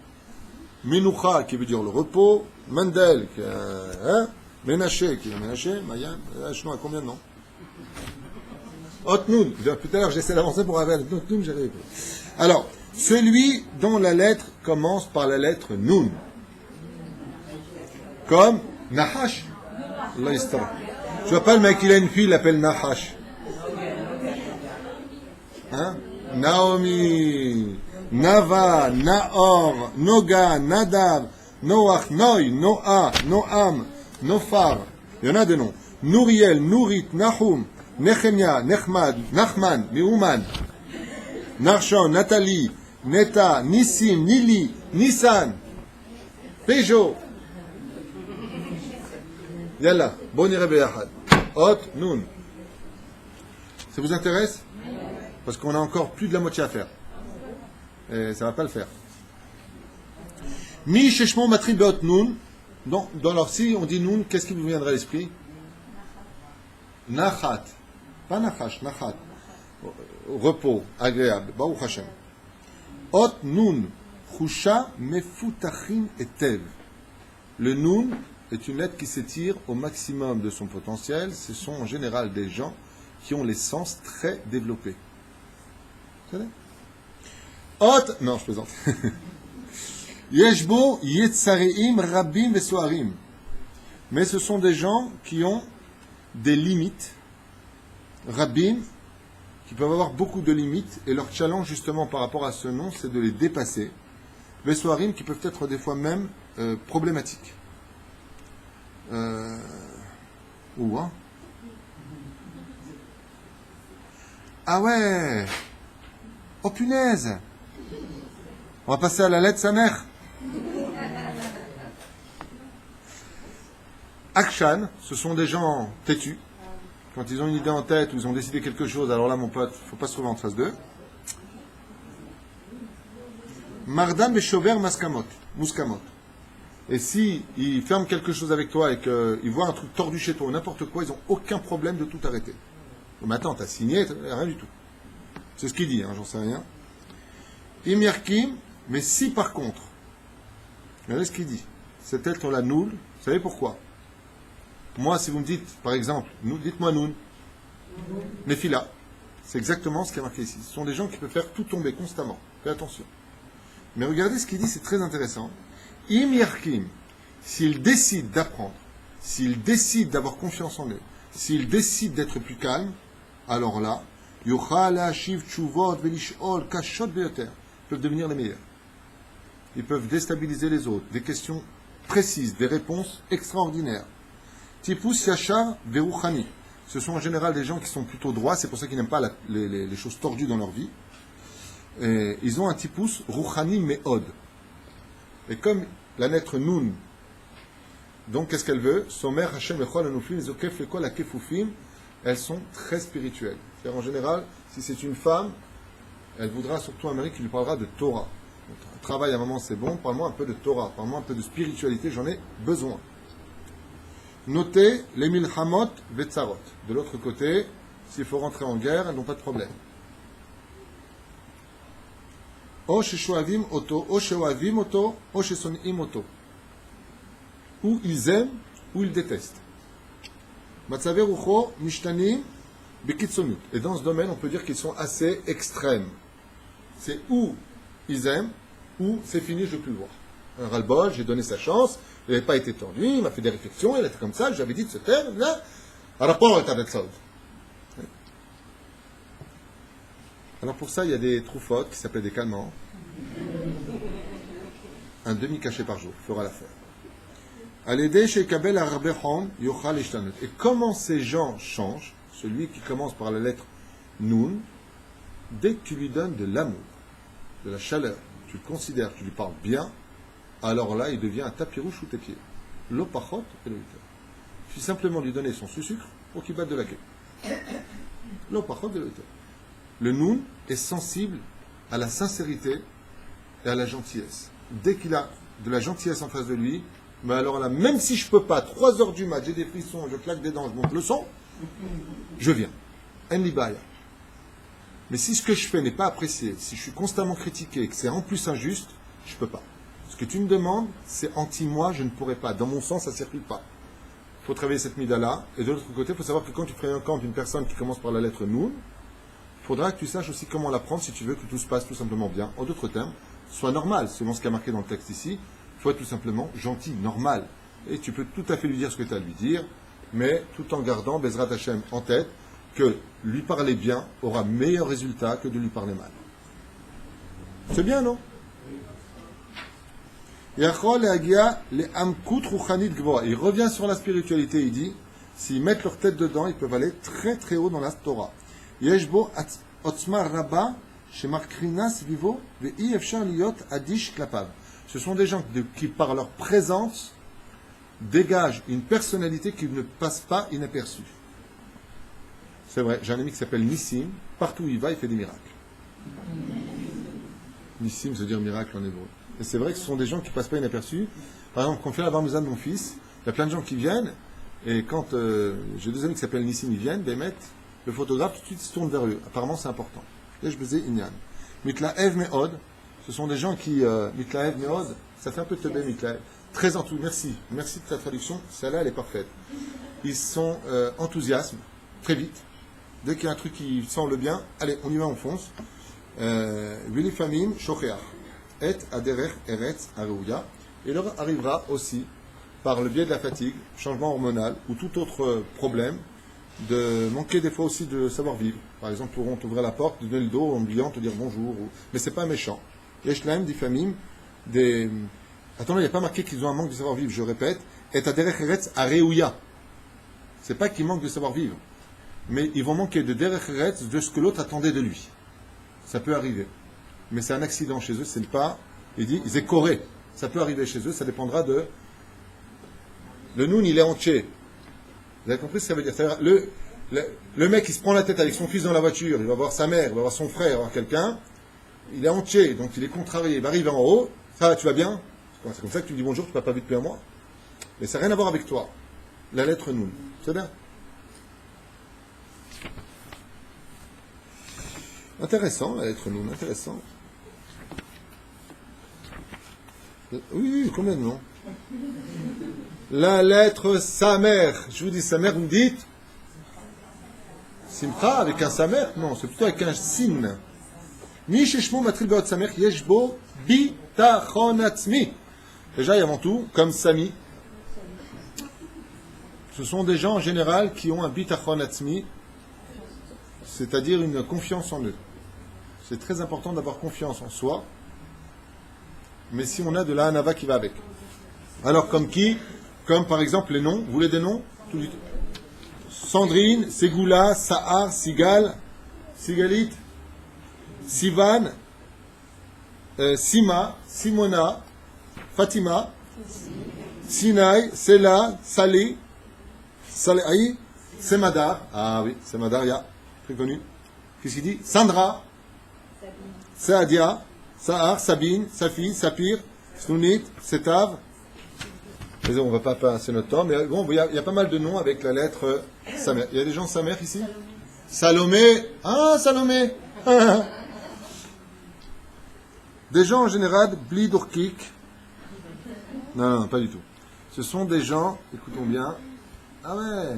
Menucha, qui veut dire le repos. Mendel, qui est Ménaché, qui est Ménaché. Mayan, je à combien de noms? Otnoun, tout à l'heure j'essaie d'avancer pour avoir Otnoun, j'arrive. Alors, celui dont la lettre commence par la lettre Nun. Comme Nahash. Tu vois pas le mec, il a une fille, il l'appelle Nahash. Hein? Naomi, Nava, Naor, Noga, Nadav, Noach, Noy, Noah, Noam, Nofar. Il y en a des noms. Nouriel, Nourit, Nahum, Nechemia, Nechmad, Nachman, Neuman, Narshon, Nathalie, Neta, Nissim, Nili, Nissan, Peugeot. Yallah, bon irébéachad. Hot, Nun. Ça vous intéresse? Parce qu'on a encore plus de la moitié à faire. Et ça ne va pas le faire. Mi Sheshmo Matri Beot Nun, Donc, si on dit Noun, qu'est-ce qui vous viendrait à l'esprit? Nachat. Pas Nachash, Nachat. Repos, agréable. Baruch Hashem. Ot Noun. Chusha mefutachim etev. Le Noun est une lettre qui s'étire au maximum de son potentiel. Ce sont en général des gens qui ont les sens très développés. Vous savez? Ot, non, je plaisante. Yeshbo yetzareim rabim vesoarim. Mais ce sont des gens qui ont des limites, rabim, qui peuvent avoir beaucoup de limites, et leur challenge justement par rapport à ce nom, c'est de les dépasser. Vesoarim qui peuvent être des fois même problématiques. Où, hein? Ah ouais! Oh punaise! On va passer à la lettre sa mère. Akshan, ce sont des gens têtus. Quand ils ont une idée en tête ou ils ont décidé quelque chose, alors là, mon pote, il ne faut pas se trouver en face d'eux. Mardan Beshover Muskamot. Et si ils ferment quelque chose avec toi et qu'ils voient un truc tordu chez toi ou n'importe quoi, ils n'ont aucun problème de tout arrêter. Mais attends, t'as signé, rien du tout. C'est ce qu'il dit, hein, j'en sais rien. Imirkim, mais si par contre, regardez ce qu'il dit, cette lettre on la noule, vous savez pourquoi? Moi, si vous me dites, par exemple, dites-moi Noun, Nephila, c'est exactement ce qui est marqué ici. Ce sont des gens qui peuvent faire tout tomber constamment. Faites attention. Mais regardez ce qu'il dit, c'est très intéressant. Im Yarkim, s'il décide d'apprendre, s'il décide d'avoir confiance en eux, s'il décide d'être plus calme, alors là, Yochal Hashiv Tshuvot Velishol Kashot Beyoter, peuvent devenir les meilleurs. Ils peuvent déstabiliser les autres. Des questions précises, des réponses extraordinaires. Tipus Yachar Veruchani. Ce sont en général des gens qui sont plutôt droits, c'est pour ça qu'ils n'aiment pas les choses tordues dans leur vie. Et ils ont un tipus Ruchani Meod. Et comme la lettre Nun, donc qu'est-ce qu'elle veut? Somer Hashem Echol Anufim Zokef Lekol Akefufim. Elles sont très spirituelles. C'est-à-dire en général, si c'est une femme, elle voudra surtout un mari qui lui parlera de Torah. Donc, un travail à un moment c'est bon, parle-moi un peu de Torah, parle-moi un peu de spiritualité, j'en ai besoin. Notez les milhamot vetzarot. De l'autre côté, s'il faut rentrer en guerre, elles n'ont pas de problème. O sheshoavim oto, o sheoavim oto, o shesonim oto. Ou ils aiment, ou ils détestent. Matzaver ucho mishtanim bekitsonut. Et dans ce domaine, on peut dire qu'ils sont assez extrêmes. C'est ou ils aiment, ou c'est fini, je ne veux plus le voir. Un ras-le-bol, j'ai donné sa chance, il n'avait pas été tendu, il m'a fait des réflexions, il était comme ça, j'avais dit de se taire, là, à rapport avec Saoud. Alors pour ça, il y a des troufottes qui s'appellent des calmants. Un demi-cachet par jour fera l'affaire. Et comment ces gens changent? Celui qui commence par la lettre Nun, dès que tu lui donnes de l'amour, de la chaleur, tu le considères, tu lui parles bien, alors là, il devient un tapis rouge sous tes pieds. L'opachot et le hutter. Il suffit simplement lui donner son sucre pour qu'il batte de la queue. L'opachot et le hutter. Le Nun est sensible à la sincérité et à la gentillesse. Dès qu'il a de la gentillesse en face de lui, mais alors là, même si je ne peux pas, 3 heures du mat, j'ai des frissons, je claque des dents, je monte le son, je viens. En libaya. Mais si ce que je fais n'est pas apprécié, si je suis constamment critiqué et que c'est en plus injuste, je ne peux pas. Ce que tu me demandes, c'est anti-moi, je ne pourrais pas. Dans mon sens, ça ne circule pas. Il faut travailler cette mida-là. Et de l'autre côté, il faut savoir que quand tu fréquentes une personne qui commence par la lettre Noun, il faudra que tu saches aussi comment la prendre si tu veux que tout se passe tout simplement bien. En d'autres termes, sois normal, selon ce qui est marqué dans le texte ici. Il faut être tout simplement gentil, normal. Et tu peux tout à fait lui dire ce que tu as à lui dire, mais tout en gardant Bezrat Hashem en tête que lui parler bien aura meilleur résultat que de lui parler mal. C'est bien, non? Il revient sur la spiritualité, il dit, s'ils mettent leur tête dedans, ils peuvent aller très très haut dans la Torah. Yeshbo otzma rabba shemarkrinas vivo ve'i efshar liot adish klapav. Ce sont des gens qui, par leur présence, dégagent une personnalité qui ne passe pas inaperçue. C'est vrai, j'ai un ami qui s'appelle Nissim, partout où il va, il fait des miracles. Nissim, ça veut dire miracle en hébreu. Et c'est vrai que ce sont des gens qui ne passent pas inaperçus, Par exemple, quand on fait la bar mitzvah de mon fils, il y a plein de gens qui viennent, et quand j'ai deux amis qui s'appellent Nissim, ils viennent, ils mettent le photographe, tout de suite se tourne vers eux. Apparemment, c'est important. Et je faisais Inyan. Mitlaev Meod, ce sont des gens qui. Mitlaev Meod, ça fait un peu teubé, Mitlaev. Très enthousiaste. Merci. Merci de ta traduction. Celle-là, elle est parfaite. Ils sont enthousiastes, très vite. Dès qu'il y a un truc qui semble bien, allez, on y va, on fonce. Vili Famim, Shocheach. Et Aderer Eretz Arouya. Et il leur arrivera aussi, par le biais de la fatigue, changement hormonal ou tout autre problème, de manquer des fois aussi de savoir-vivre. Par exemple, pourront t'ouvrir la porte, te donner le dos en oubliant, te dire bonjour. Mais c'est pas méchant. Yeshlaim, dit Famim, des. Attendez, il n'y a pas marqué qu'ils ont un manque de savoir-vivre, je répète. Et Aderech Eretz Arouya. C'est pas qu'ils manquent de savoir-vivre. Mais ils vont manquer de Derech Eretz, de ce que l'autre attendait de lui. Ça peut arriver. Mais c'est un accident chez eux, c'est pas. Il dit, ils écorés. Ça peut arriver chez eux, ça dépendra de. Le noun, il est entier. Vous avez compris ce que ça veut dire? C'est-à-dire, le mec, il se prend la tête avec son fils dans la voiture, il va voir sa mère, il va voir son frère, il va voir quelqu'un. Il est entier, donc il est contrarié. Il va arriver en haut. Ça va, tu vas bien? C'est comme ça que tu dis bonjour, tu ne vas pas vite depuis un mois. Mais ça n'a rien à voir avec toi. La lettre noun. C'est bien. Intéressant, la lettre noun, intéressant. Oui, combien de noms? La lettre Samer. Je vous dis Samer, vous me dites Simcha avec un Samer? Non, c'est plutôt avec un Sin. Mi sheshmo matril beot Samer yeshbo bitachon atzmi. Déjà et avant tout, comme Sami, ce sont des gens en général qui ont un bitachon atzmi, c'est-à-dire une confiance en eux. C'est très important d'avoir confiance en soi, mais si on a de la hanava qui va avec. Alors comme qui? Comme par exemple les noms. Vous voulez des noms? Sandrine, Ségoula, Sahar, Sigal, Sigalit, Sivan, Sima, Simona, Fatima, Sinai, Sela, Salé, Salé, Semadar. Ah oui, Semadar, très connu. Qu'est-ce qu'il dit? Sandra, Saadia, Sahar, Sabine, Safi, Sapir, Snunit, Setav. Mais on ne va pas passer notre temps, mais bon, il y a pas mal de noms avec la lettre Samer. Il y a des gens Samer ici? Salomé. Ah, Salomé. Des gens en général, Blidurkik. Non, pas du tout. Ce sont des gens, écoutons bien. Ah ouais.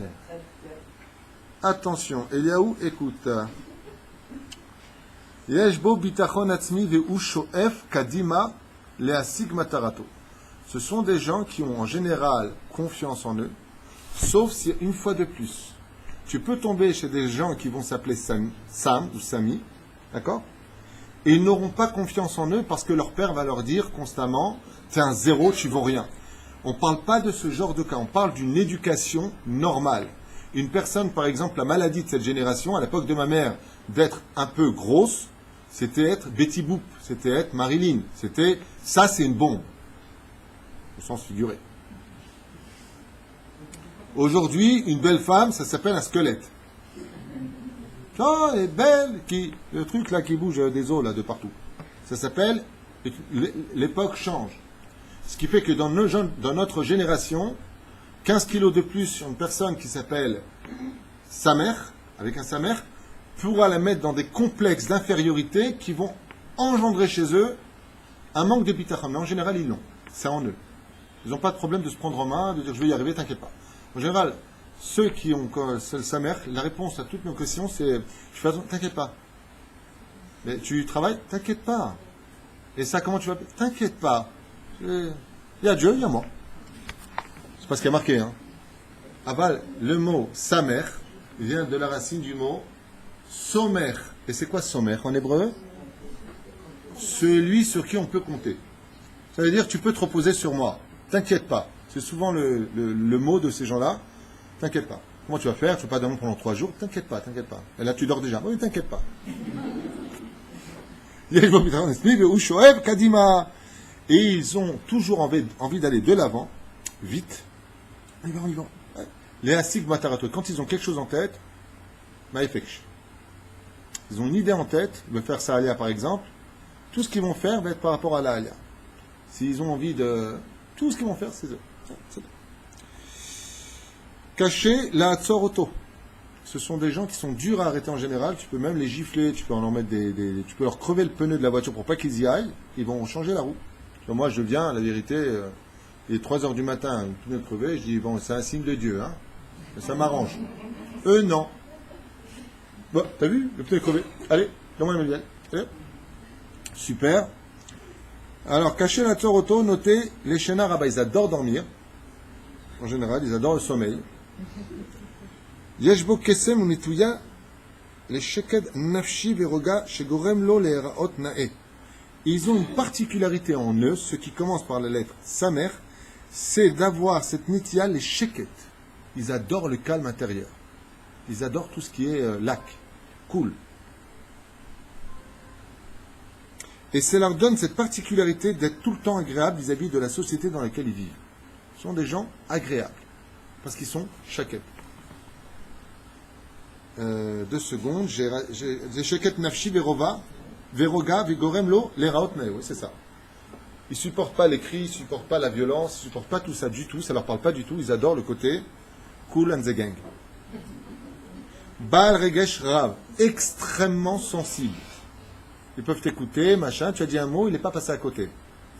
Attention, Eliaou, écoute. Yeshbo bitachon atzmi ve'u shoef kadima le'asig matarato. Ce sont des gens qui ont en général confiance en eux, sauf si, une fois de plus, tu peux tomber chez des gens qui vont s'appeler Sam ou Sami, d'accord? Et ils n'auront pas confiance en eux parce que leur père va leur dire constamment « T'es un zéro, tu vaux rien ». On ne parle pas de ce genre de cas, on parle d'une éducation normale. Une personne, par exemple, la maladie de cette génération, à l'époque de ma mère, d'être un peu grosse, c'était être Betty Boop, c'était être Marilyn, ça c'est une bombe. Au sens figuré. Aujourd'hui, une belle femme, ça s'appelle un squelette. Oh, elle est belle, le truc là qui bouge des os là de partout. Ça s'appelle, l'époque change. Ce qui fait que dans notre génération, 15 kilos de plus sur une personne qui s'appelle sa mère, avec un sa mère, pourra la mettre dans des complexes d'infériorité qui vont engendrer chez eux un manque de bitachon. Mais en général, ils l'ont. C'est en eux. Ils n'ont pas de problème de se prendre en main, de dire je vais y arriver, t'inquiète pas. En général, ceux qui ont sa mère, la réponse à toutes nos questions, c'est je fais attention, t'inquiète pas. Mais tu travailles, t'inquiète pas. Et ça, comment tu vas? T'inquiète pas. Il y a Dieu, il y a moi. C'est pas ce qui a marqué, hein. Aval, le mot sa mère vient de la racine du mot sommer. Et c'est quoi sommer en hébreu? Celui sur qui on peut compter. Ça veut dire tu peux te reposer sur moi. T'inquiète pas. C'est souvent le mot de ces gens-là. T'inquiète pas. Comment tu vas faire? Tu ne vas pas dormir pendant 3 jours? T'inquiète pas, t'inquiète pas. Et là, tu dors déjà. Oui, t'inquiète pas. Et ils ont toujours envie d'aller de l'avant, vite. Ils vont. Les asig matarato. Quand ils ont quelque chose en tête, ils ont une idée en tête, de faire ça alia par exemple. Tout ce qu'ils vont faire va être par rapport à la alia. S'ils ont envie de Tout ce qu'ils vont faire, c'est eux. C'est eux. Cacher la Hatzor auto. Ce sont des gens qui sont durs à arrêter en général. Tu peux même les gifler, tu peux en mettre tu peux leur crever le pneu de la voiture pour pas qu'ils y aillent. Ils vont changer la roue. Moi, je viens, la vérité, il est 3 heures du matin, un pneu crevé, je dis, bon, c'est un signe de Dieu, hein. Ça m'arrange. Eux, non. Bon, t'as vu, le pneu est crevé. Allez, donne-moi le manuel. Super. Alors, cacher la Hatzor auto, notez, les Shena Rabba, ils adorent dormir. En général, ils adorent le sommeil. Yeshbo kesem unituya les sheked nafshi veroga shegorem lo leeraot nae. Ils ont une particularité en eux, ce qui commence par la lettre Samer, c'est d'avoir cette nitiya, les sheket. Ils adorent le calme intérieur. Ils adorent tout ce qui est lac, cool. Et ça leur donne cette particularité d'être tout le temps agréable vis-à-vis de la société dans laquelle ils vivent. Ce sont des gens agréables, parce qu'ils sont sheket. 2 secondes, j'ai sheket nafshi veroga vigorem lo leraot nae. Oui, c'est ça. Ils supportent pas les cris, ils supportent pas la violence, ils supportent pas tout ça du tout, ça leur parle pas du tout, ils adorent le côté cool and the gang. Baal regesh rav, extrêmement sensible. Ils peuvent t'écouter, machin, tu as dit un mot, il n'est pas passé à côté.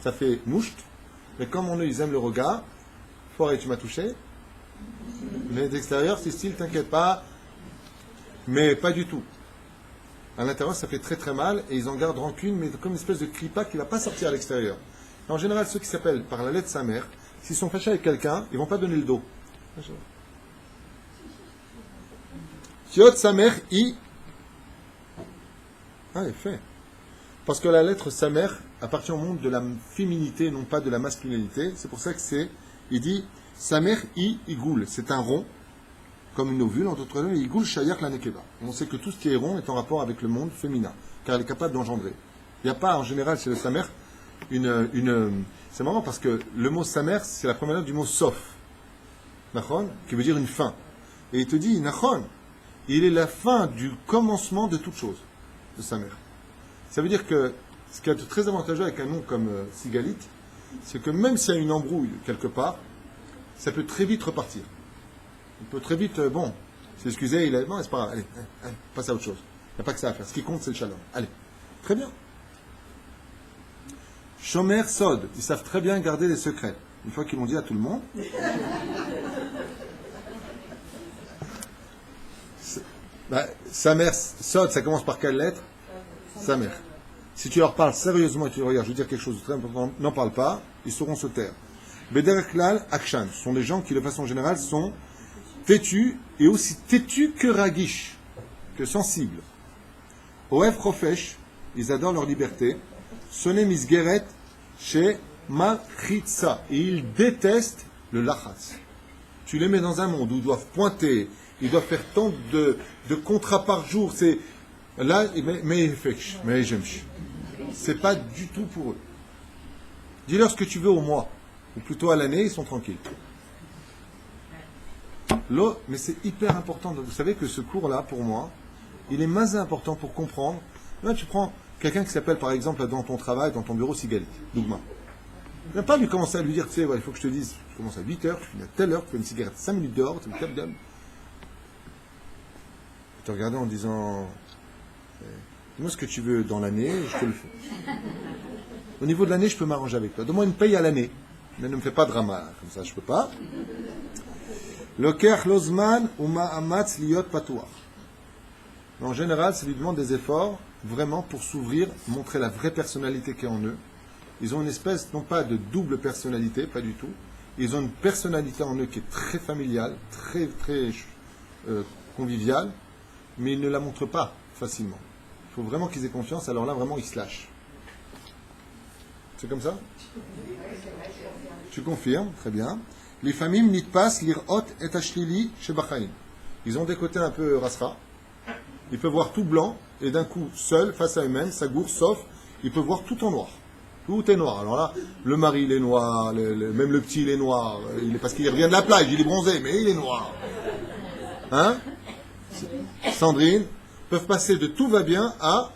Ça fait moucht, mais comme en eux, ils aiment le regard, forêt, tu m'as touché, mais d'extérieur, c'est style, t'inquiète pas, mais pas du tout. À l'intérieur, ça fait très très mal, et ils en gardent rancune, mais comme une espèce de clipa qui ne va pas sortir à l'extérieur. En général, ceux qui s'appellent par la lettre sa mère, s'ils sont fâchés avec quelqu'un, ils ne vont pas donner le dos. Tiot sa mère, i. Ah, il fait. Parce que la lettre sa mère appartient au monde de la féminité, non pas de la masculinité. C'est pour ça que il dit, sa mère, i, igoul. C'est un rond, comme une ovule, en d'autres termes, igoul, shayak, la nekeba. On sait que tout ce qui est rond est en rapport avec le monde féminin, car elle est capable d'engendrer. Il n'y a pas, en général, chez le sa mère, c'est marrant parce que le mot sa mère, c'est la première lettre du mot sof. Nachon, qui veut dire une fin. Et il te dit, Nachon, il est la fin du commencement de toute chose, de sa mère. Ça veut dire que ce qui est très avantageux avec un nom comme Sigalit, c'est que même s'il y a une embrouille quelque part, ça peut très vite repartir. Il peut très vite, bon, s'excuser, non, c'est pas grave, allez, passe à autre chose. Il n'y a pas que ça à faire. Ce qui compte, c'est le shalom. Allez, très bien. Shomer Sod, ils savent très bien garder les secrets. Une fois qu'ils l'ont dit à tout le monde. Sa mère, Sod, ça commence par quelle lettre? Sa mère. Si tu leur parles sérieusement et tu dis, regarde, je veux dire quelque chose de très important, n'en parle pas, ils sauront se taire. Bederek Klal, Akshan, ce sont des gens qui, de façon générale, sont têtus, et aussi têtus que ragish, que sensibles. Oev Rofesh, ils adorent leur liberté. Soné Misgeret, chez Machitsa, et ils détestent le lachatz. Tu les mets dans un monde où ils doivent pointer, ils doivent faire tant de contrats par jour, c'est là, mais c'est pas du tout pour eux. Dis-leur ce que tu veux au mois, ou plutôt à l'année, ils sont tranquilles. Là, mais c'est hyper important. Vous savez que ce cours-là, pour moi, il est moins important pour comprendre. Là, tu prends quelqu'un qui s'appelle, par exemple, dans ton travail, dans ton bureau, Sigalit, Dougma. Tu n'as pas lui commencer à lui dire, tu sais, il faut que je te dise, je commence à 8h, tu finis à telle heure, tu fais une cigarette 5 minutes dehors, tu me tapes d'homme. Tu te regardais en disant, dis-moi ce que tu veux dans l'année, je te le fais. Au niveau de l'année, je peux m'arranger avec toi. Donne-moi une paye à l'année. Mais ne me fais pas de drama, comme ça, je peux pas. Loker lozman ou ma'amatz liot patouach. En général, ça lui demande des efforts, vraiment, pour s'ouvrir, montrer la vraie personnalité qui est en eux. Ils ont une espèce, non pas de double personnalité, pas du tout. Ils ont une personnalité en eux qui est très familiale, très, très conviviale, mais ils ne la montrent pas facilement. Il faut vraiment qu'ils aient confiance, alors là, vraiment, ils se lâchent. C'est comme ça? Tu confirmes, très bien. Les familles nitpas lirot et ashlili shebachaim. Ils ont des côtés un peu rasra. Ils peuvent voir tout blanc, et d'un coup, seul, face à eux-mêmes, sagour, sauf, ils peuvent voir tout en noir. Tout est noir. Alors là, le mari, il est noir, même le petit, il est noir. Parce qu'il revient de la plage, il est bronzé, mais il est noir. Hein? Sandrine, peuvent passer de tout va bien à...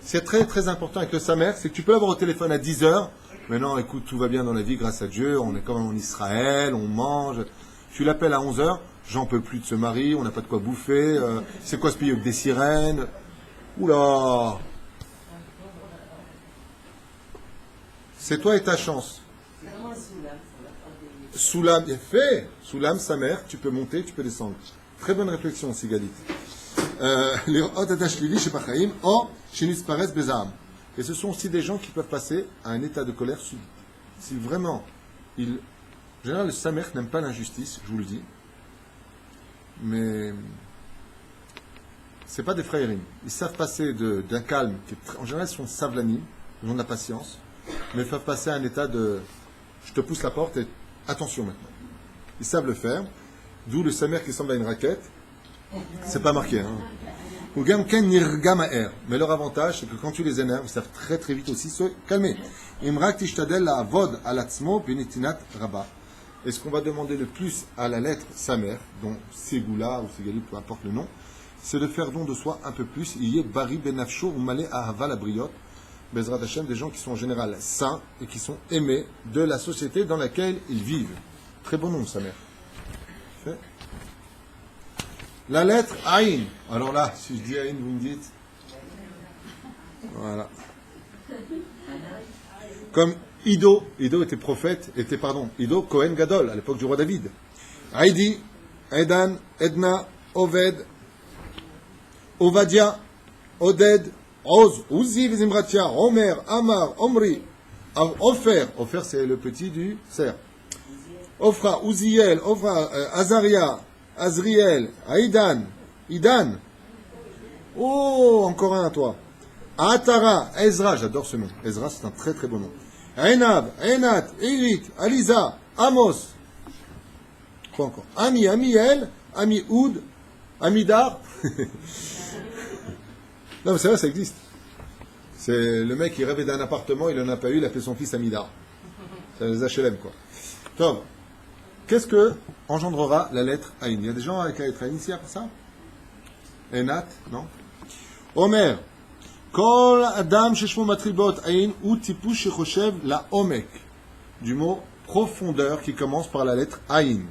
C'est très très important avec le Samer, c'est que tu peux l'avoir au téléphone à 10h, Maintenant, écoute, tout va bien dans la vie grâce à Dieu, on est quand même en Israël, on mange. Tu l'appelles à 11 heures, j'en peux plus de ce mari, on n'a pas de quoi bouffer, c'est quoi ce pays avec des sirènes? Oula! C'est toi et ta chance. Soulam, bien fait. Soulam, sa mère, tu peux monter, tu peux descendre. Très bonne réflexion, Sigalit. Et ce sont aussi des gens qui peuvent passer à un état de colère subite. Si vraiment, en général, le Samer n'aime pas l'injustice, je vous le dis, mais c'est pas des frères. Ils savent passer d'un calme, en général, ils sont savlanim, ils ont de la patience, mais ils peuvent passer à un état de je te pousse la porte et attention maintenant. Ils savent le faire, d'où le Samer qui ressemble à une raquette. C'est pas marqué, hein. Mais leur avantage, c'est que quand tu les énerves, ils savent très très vite aussi se calmer. Et ce qu'on va demander le plus à la lettre Samer, dont Ségoula ou Ségali, peu importe le nom, c'est de faire don de soi un peu plus. Il y a Bari Benafsho ou Malé Ahava la briotte, Bezrat Hashem, des gens qui sont en général saints et qui sont aimés de la société dans laquelle ils vivent. Très bon nom, Samer. La lettre Aïn. Alors là, si je dis Aïn, vous me dites. Voilà. Comme Ido était prophète, Ido Kohen Gadol, à l'époque du roi David. Aïdi, Edan, Edna, Oved, Ovadia, Oded, Oz, Uzi, Vizimratia, Omer, Amar, Omri, Ofer. Ofer, c'est le petit du cerf. Ofra, Uziel, Ofra, Azaria, Azriel, Aïdan, Idan. Oh, encore un à toi. Atara, Ezra, j'adore ce nom. Ezra, c'est un très très bon nom. Einab, Einat, Eirit, Aliza, Amos. Quoi encore? Ami, Amiel, Ami Oud, Amidar. Non, mais c'est vrai, ça existe. C'est le mec qui rêvait d'un appartement, il en a pas eu, il a fait son fils Amidar. C'est les HLM, quoi. Tom. Qu'est-ce que engendrera la lettre Aïn? Il y a des gens avec la lettre Aïn ici après ça? Enat, non? Omer. Kol Adam Sheshmo Matribot Aïn ou Tipu Shechoshev la Omek. Du mot profondeur qui commence par la lettre Aïn.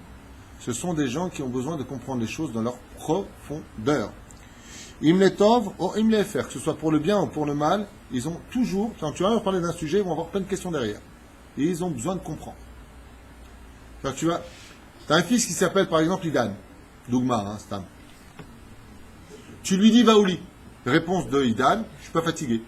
Ce sont des gens qui ont besoin de comprendre les choses dans leur profondeur. Im letov ou im lefer, que ce soit pour le bien ou pour le mal, ils ont toujours, quand tu vas leur parler d'un sujet, ils vont avoir plein de questions derrière. Et ils ont besoin de comprendre. Tu as un fils qui s'appelle par exemple Idan, Dougma, hein, Stam. Tu lui dis va au lit. Réponse de Idan, je suis pas fatigué.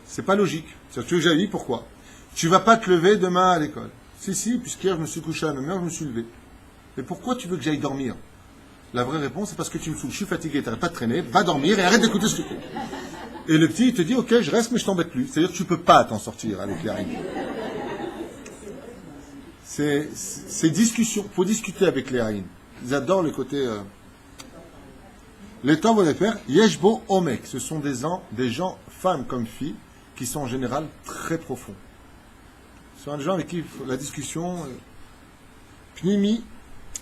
C'est pas logique. Tu veux que j'aille, pourquoi? Tu vas pas te lever demain à l'école. Si, puisqu'hier je me suis couché à 9h, je me suis levé. Mais pourquoi tu veux que j'aille dormir? La vraie réponse, c'est parce que tu me fous. Je suis fatigué, t'arrêtes pas de traîner, va dormir et arrête d'écouter ce truc. Et le petit, il te dit, ok, je reste, mais je t'embête plus. C'est-à-dire que tu peux pas t'en sortir avec les règles. C'est discussion. Il faut discuter avec les haïns. Ils adorent le côté. Les temps vont les faire. Yeshbo Omek. Ce sont des gens, femmes comme filles, qui sont en général très profonds. Ce sont des gens avec qui la discussion. Pnimi.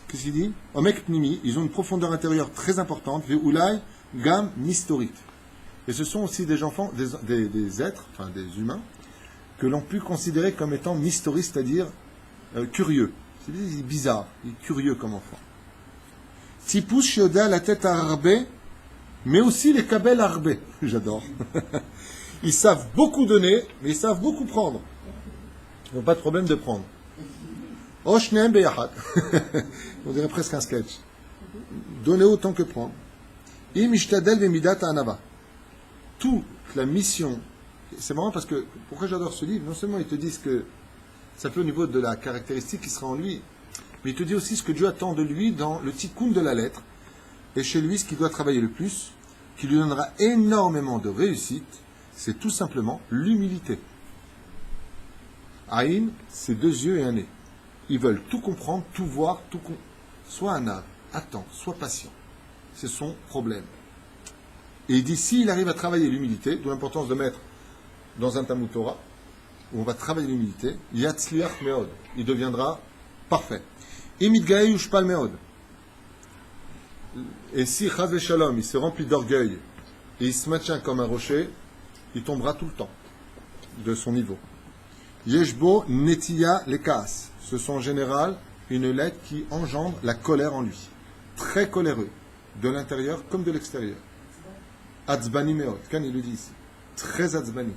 Qu'est-ce qu'il dit? Omek Pnimi. Ils ont une profondeur intérieure très importante. Ve'ulai Gam Nistorit. Et ce sont aussi des enfants, des êtres, enfin des humains, que l'on peut considérer comme étant nistoristes, c'est-à-dire curieux. C'est bizarre, il est curieux comme enfant. Tipus Shioda, la tête à Arbé, mais aussi les Kabel Arbé. J'adore. Ils savent beaucoup donner, mais ils savent beaucoup prendre. Ils n'ont pas de problème de prendre. Oshnem Beyahad. On dirait presque un sketch. Donner autant que prendre. Im Ishtadel Vemidat Anava. Toute la mission. C'est marrant parce que, pourquoi j'adore ce livre? Non seulement ils te disent que ça fait au niveau de la caractéristique qui sera en lui, mais il te dit aussi ce que Dieu attend de lui dans le tikkun de la lettre, et chez lui ce qu'il doit travailler le plus, qui lui donnera énormément de réussite, c'est tout simplement l'humilité. Aïn, c'est 2 yeux et un nez. Ils veulent tout comprendre, tout voir, Sois un âme, attends, sois patient. C'est son problème. Et il dit, s'il arrive à travailler l'humilité, d'où l'importance de mettre dans un Talmud Torah, où on va travailler l'humilité, Yatzliach Meod, il deviendra parfait. Imidgae Yushpal Meod. Et si Chaz Shalom, il se remplit d'orgueil, et il se maintient comme un rocher, il tombera tout le temps. de son niveau. Yeshbo Netiya Lekas. Ce sont en général une lettre qui engendre la colère en lui. Très coléreux, de l'intérieur comme de l'extérieur. Atzbani Meot, quand il le dit ici. Très Atzbani.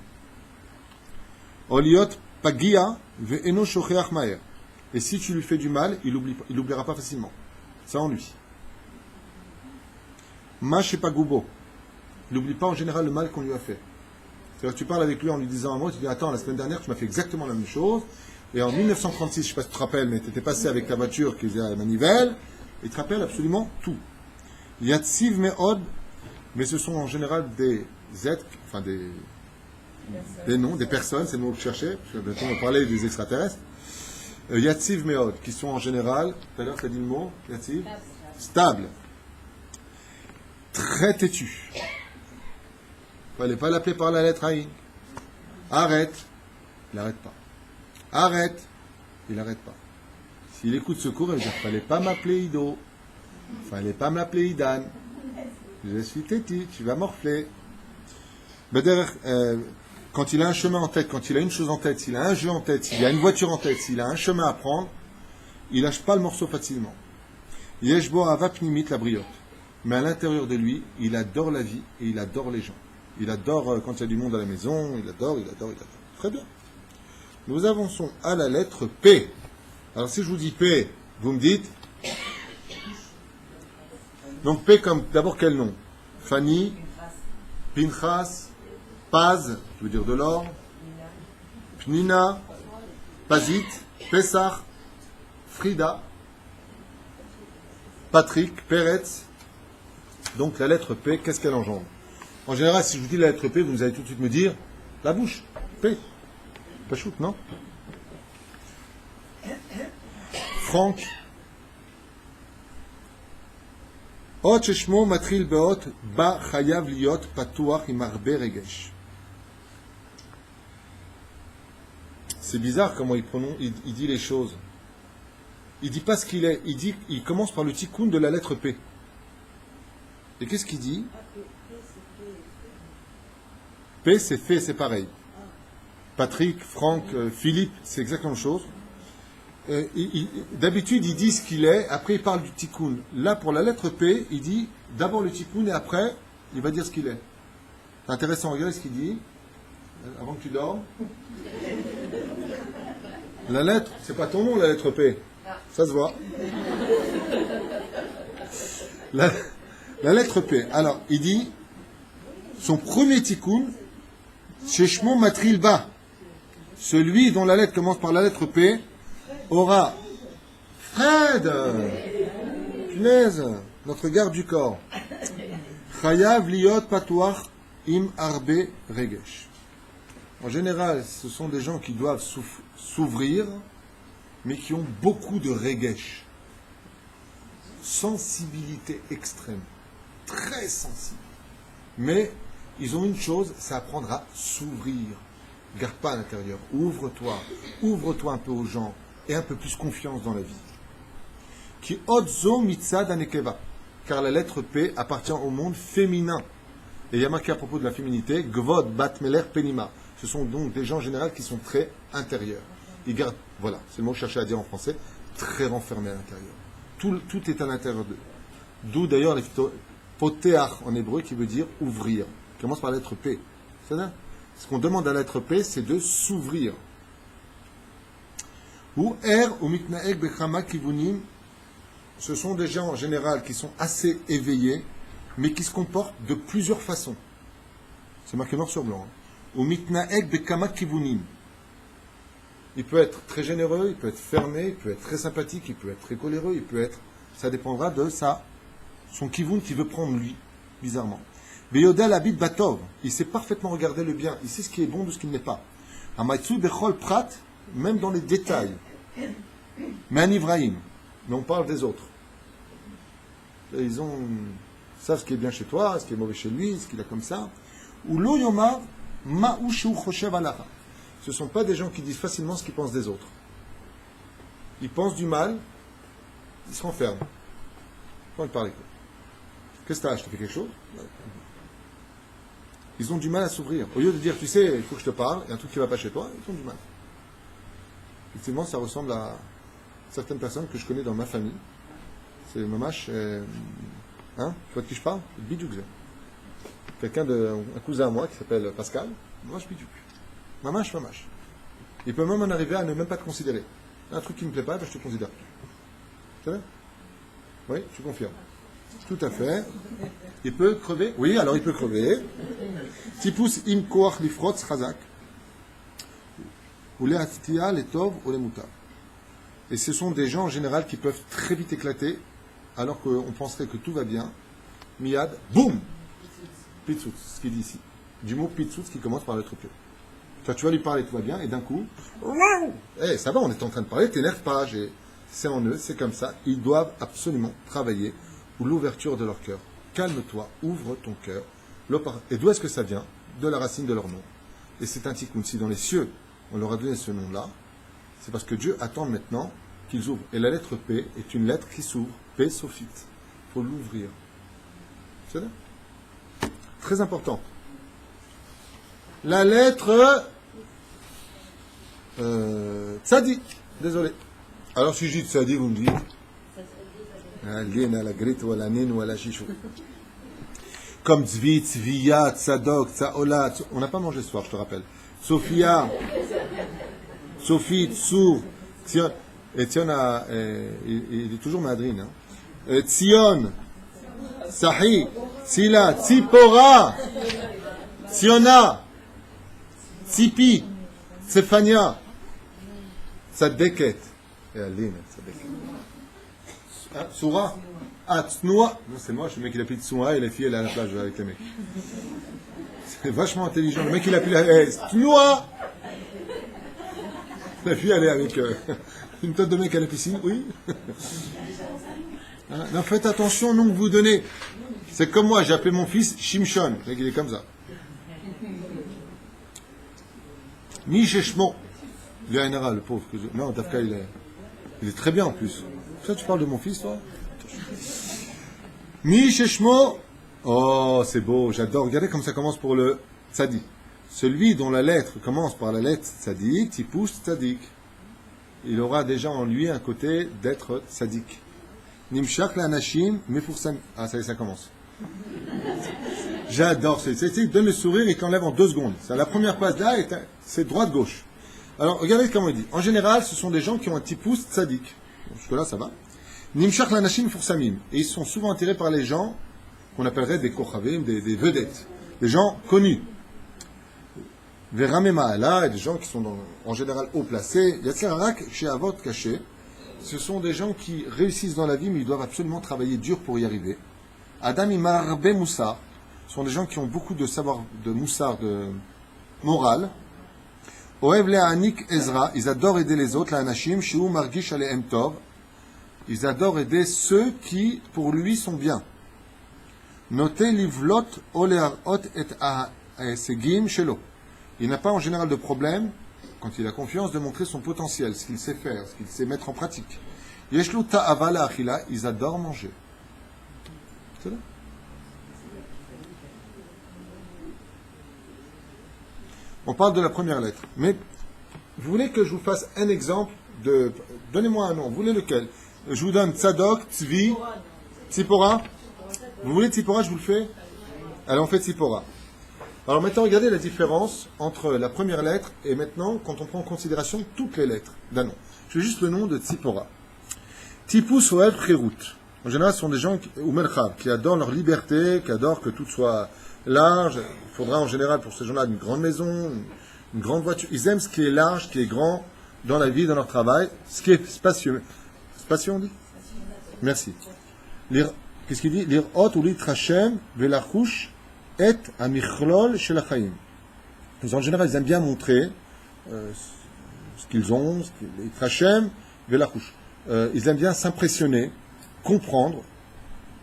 Oliot Pagia Ve'eno Shocheach Maher. Et si tu lui fais du mal, il n'oubliera pas facilement. C'est en lui. Mashepagubo. Il n'oublie pas en général le mal qu'on lui a fait. C'est-à-dire que tu parles avec lui en lui disant un mot, tu dis attends, la semaine dernière tu m'as fait exactement la même chose, et en 1936, je ne sais pas si tu te rappelles, mais tu étais passé avec ta voiture qui faisait la manivelle, et tu te rappelles absolument tout. Yatsiv Me'od, mais ce sont en général des êtres, enfin des noms, des personnes, c'est le mot que je cherchais, parce que bientôt on va parler des extraterrestres. Yatsiv Me'od, qui sont en général, tout à l'heure tu as dit le mot, Yatsiv, stable, très têtu. Il ne fallait pas l'appeler par la lettre Aïn. Arrête, il n'arrête pas. Arrête, il n'arrête pas. S'il écoute secours, il va dire, il ne fallait pas m'appeler Ido, il ne fallait pas m'appeler Idan. Je suis têtu, tu vas morfler. Mais derrière, quand il a un chemin en tête, quand il a une chose en tête, s'il a un jeu en tête, s'il a une voiture en tête, s'il a un chemin à prendre, il lâche pas le morceau facilement. Yeshbo Ava Pnimit la briotte. Mais à l'intérieur de lui, il adore la vie et il adore les gens. Il adore quand il y a du monde à la maison, il adore. Très bien. Nous avançons à la lettre P. Alors si je vous dis P, vous me dites. Donc P comme d'abord quel nom? Fanny, Pinchas, Paz, je veux dire de l'or, Pnina, Pazit, Pessah, Frida, Patrick, Peretz. Donc la lettre P, qu'est-ce qu'elle engendre? En général, si je vous dis la lettre P, vous allez tout de suite me dire la bouche. P. Pas choute, non? Franck. Ot sheshmo matril beot ba chayav liot patuach im arbe regesh. C'est bizarre comment il dit les choses. Il dit pas ce qu'il est. Il commence par le tikkun de la lettre P. Et qu'est-ce qu'il dit? P, c'est fait, c'est pareil. Patrick, Franck, Philippe, c'est exactement la même chose. D'habitude, il dit ce qu'il est, après il parle du tikkun. Là, pour la lettre P, il dit d'abord le tikkun et après, il va dire ce qu'il est. C'est intéressant, regardez ce qu'il dit, avant que tu dormes. La lettre, c'est pas ton nom, la lettre P. Ça se voit. La lettre P. Alors, il dit, son premier tikkun, Sheshmo Matril Ba. Celui dont la lettre commence par la lettre P aura Fred, punaise, notre garde du corps. Chayav Liot Patuach Im Arbe Regesh. En général, ce sont des gens qui doivent s'ouvrir, mais qui ont beaucoup de Regesh. Sensibilité extrême. Très sensible. Mais ils ont une chose, c'est apprendre à s'ouvrir. Garde pas à l'intérieur. Ouvre-toi. Ouvre-toi un peu aux gens et un peu plus confiance dans la vie. Ki odzo mitzad anekeva. Car la lettre P appartient au monde féminin. Et il y a marqué à propos de la féminité, Gvod bat meler penima. Ce sont donc des gens en général qui sont très intérieurs. Ils gardent, voilà, c'est le mot que je cherchais à dire en français, très renfermés à l'intérieur. Tout est à l'intérieur d'eux. D'où d'ailleurs les poteach en hébreu qui veut dire ouvrir. Qui commence par la lettre P. C'est ça? Ce qu'on demande à la lettre P, c'est de s'ouvrir. Ou ou mitnaek bechama kivunim. Ce sont des gens en général qui sont assez éveillés, mais qui se comportent de plusieurs façons. C'est marqué noir sur blanc. Ou mitnaek bechama kivunim. Il peut être très généreux, il peut être fermé, il peut être très sympathique, il peut être très coléreux, il peut être... Ça dépendra de son kivun qui veut prendre lui, bizarrement. Beyodel habite Batov, il sait parfaitement regarder le bien, il sait ce qui est bon de ce qui ne l'est pas. Amaitsu Bechol Prat, même dans les détails. Mais un Ibrahim, mais on parle des autres. Ils savent ce qui est bien chez toi, ce qui est mauvais chez lui, ce qu'il a comme ça. Ou Lo Yomar Ma'ushu Choshev Alaha. Ce ne sont pas des gens qui disent facilement ce qu'ils pensent des autres. Ils pensent du mal, ils se renferment. Quand ils parlent avec eux. Qu'est-ce que tu as? Je te fais quelque chose? ils ont du mal à s'ouvrir. Au lieu de dire, tu sais, il faut que je te parle, il y a un truc qui ne va pas chez toi, ils ont du mal. Effectivement, ça ressemble à certaines personnes que je connais dans ma famille. C'est mamash, hein, tu vois de qui je parle? Bidouk. Un cousin à moi qui s'appelle Pascal, mamash bidouk. Mamash. Il peut même en arriver à ne même pas te considérer. Un truc qui ne me plaît pas, ben je te considère plus. C'est vrai? Oui, je confirme. Tout à fait. Il peut crever. Oui, alors il peut crever. Tipus im koach lifrotz chazak. Ou les hatitia, les tov, ou les mutar. Et ce sont des gens en général qui peuvent très vite éclater, alors qu'on penserait que tout va bien. Miad, boum! Pitsut, ce qu'il dit ici. Du mot pitsut qui commence par l'être P. Tu vas lui parler, tout va bien, et d'un coup, ça va, on est en train de parler, t'énerve pas, c'est en eux, c'est comme ça. Ils doivent absolument travailler pour l'ouverture de leur cœur. Calme-toi, ouvre ton cœur. Et d'où est-ce que ça vient? De la racine de leur nom. Et c'est un tikkun. Si dans les cieux, on leur a donné ce nom-là, c'est parce que Dieu attend maintenant qu'ils ouvrent. Et la lettre P est une lettre qui s'ouvre. P sophite. Il faut l'ouvrir. C'est là? Très important. La lettre Tzadik. Désolé. Alors si je dis Tzadik, vous me dites comme Tzvi, Tzviya, Tzadok, Tzaola. On n'a pas mangé ce soir, je te rappelle. Sophia, Sophie, Tsour, Tzion. Et Tzion il est toujours madrine. Hein. Tzion, Sahi, Tzila, Tzipora, Tziona, Tzipi, Tsefania, Tzadeket. Et Aline, Tzadeket. Soura. Tsnoua. Non, c'est moi, je suis le mec qui l'appelle Tsnoua et la fille elle est à la plage avec les mecs. C'est vachement intelligent. Le mec il appelle Tsnoua. La fille elle est avec une tonne de mecs à la piscine, oui. Non, faites attention au nom que vous donnez. C'est comme moi, j'ai appelé mon fils Shimshon. Le mec il est comme ça. Misheshmo. L'Ainara, le pauvre. Non, Dafka il est très bien en plus. Ça, tu parles de mon fils, toi? Misheshmo. Oh, c'est beau, j'adore. Regardez comme ça commence pour le tzadik. Celui dont la lettre commence par la lettre tzadik, tipus tzadik. Il aura déjà en lui un côté d'être tzadik. Nimshak la nashim mefursam. Ah, ça y est, ça commence. J'adore. Il donne le sourire et qu'enlève en 2 secondes. La première passe là, c'est droite-gauche. Alors, regardez comment il dit. En général, ce sont des gens qui ont un tipus tzadik. Jusque-là, ça va. Nimshach lanashim fursamim. Et ils sont souvent attirés par les gens qu'on appellerait des kochavim, des vedettes. Des gens connus. Veramema là, et des gens qui sont en général haut placés. Yatzerarak chez Avot caché. Ce sont des gens qui réussissent dans la vie, mais ils doivent absolument travailler dur pour y arriver. Adam imarbe moussar. Ce sont des gens qui ont beaucoup de savoir, de moussar, de morale. Oev le'anik Ezra. Ils adorent aider les autres. La anashim, shiu margish alehem tov. Ils adorent aider ceux qui, pour lui, sont bien. Notez livlot olearot et segim shelo. Il n'a pas en général de problème, quand il a confiance, de montrer son potentiel, ce qu'il sait faire, ce qu'il sait mettre en pratique. Yeshlu ta'ava la'achila, ils adorent manger. C'est là. On parle de la première lettre. Mais vous voulez que je vous fasse un exemple de... Donnez-moi un nom. Vous voulez lequel? Je vous donne Tzadok, Tzvi, Tzipora. Vous voulez Tzipora, je vous le fais? Allez, on fait Tzipora. Alors maintenant, regardez la différence entre la première lettre et maintenant, quand on prend en considération toutes les lettres d'un nom. Je fais juste le nom de Tzipora. Tipus Oev Cherut. En général, ce sont des gens, ou Melchab, qui adorent leur liberté, qui adorent que tout soit large. Il faudra en général pour ces gens-là une grande maison, une grande voiture. Ils aiment ce qui est large, ce qui est grand dans la vie, dans leur travail, ce qui est spacieux. Spacieux, on dit? Merci. Qu'est-ce qu'il dit? Lirot ou litrachem velarkush et amichlol shelachaim. En général, ils aiment bien montrer ce qu'ils ont, litrachem velarkush. Ils aiment bien s'impressionner, comprendre,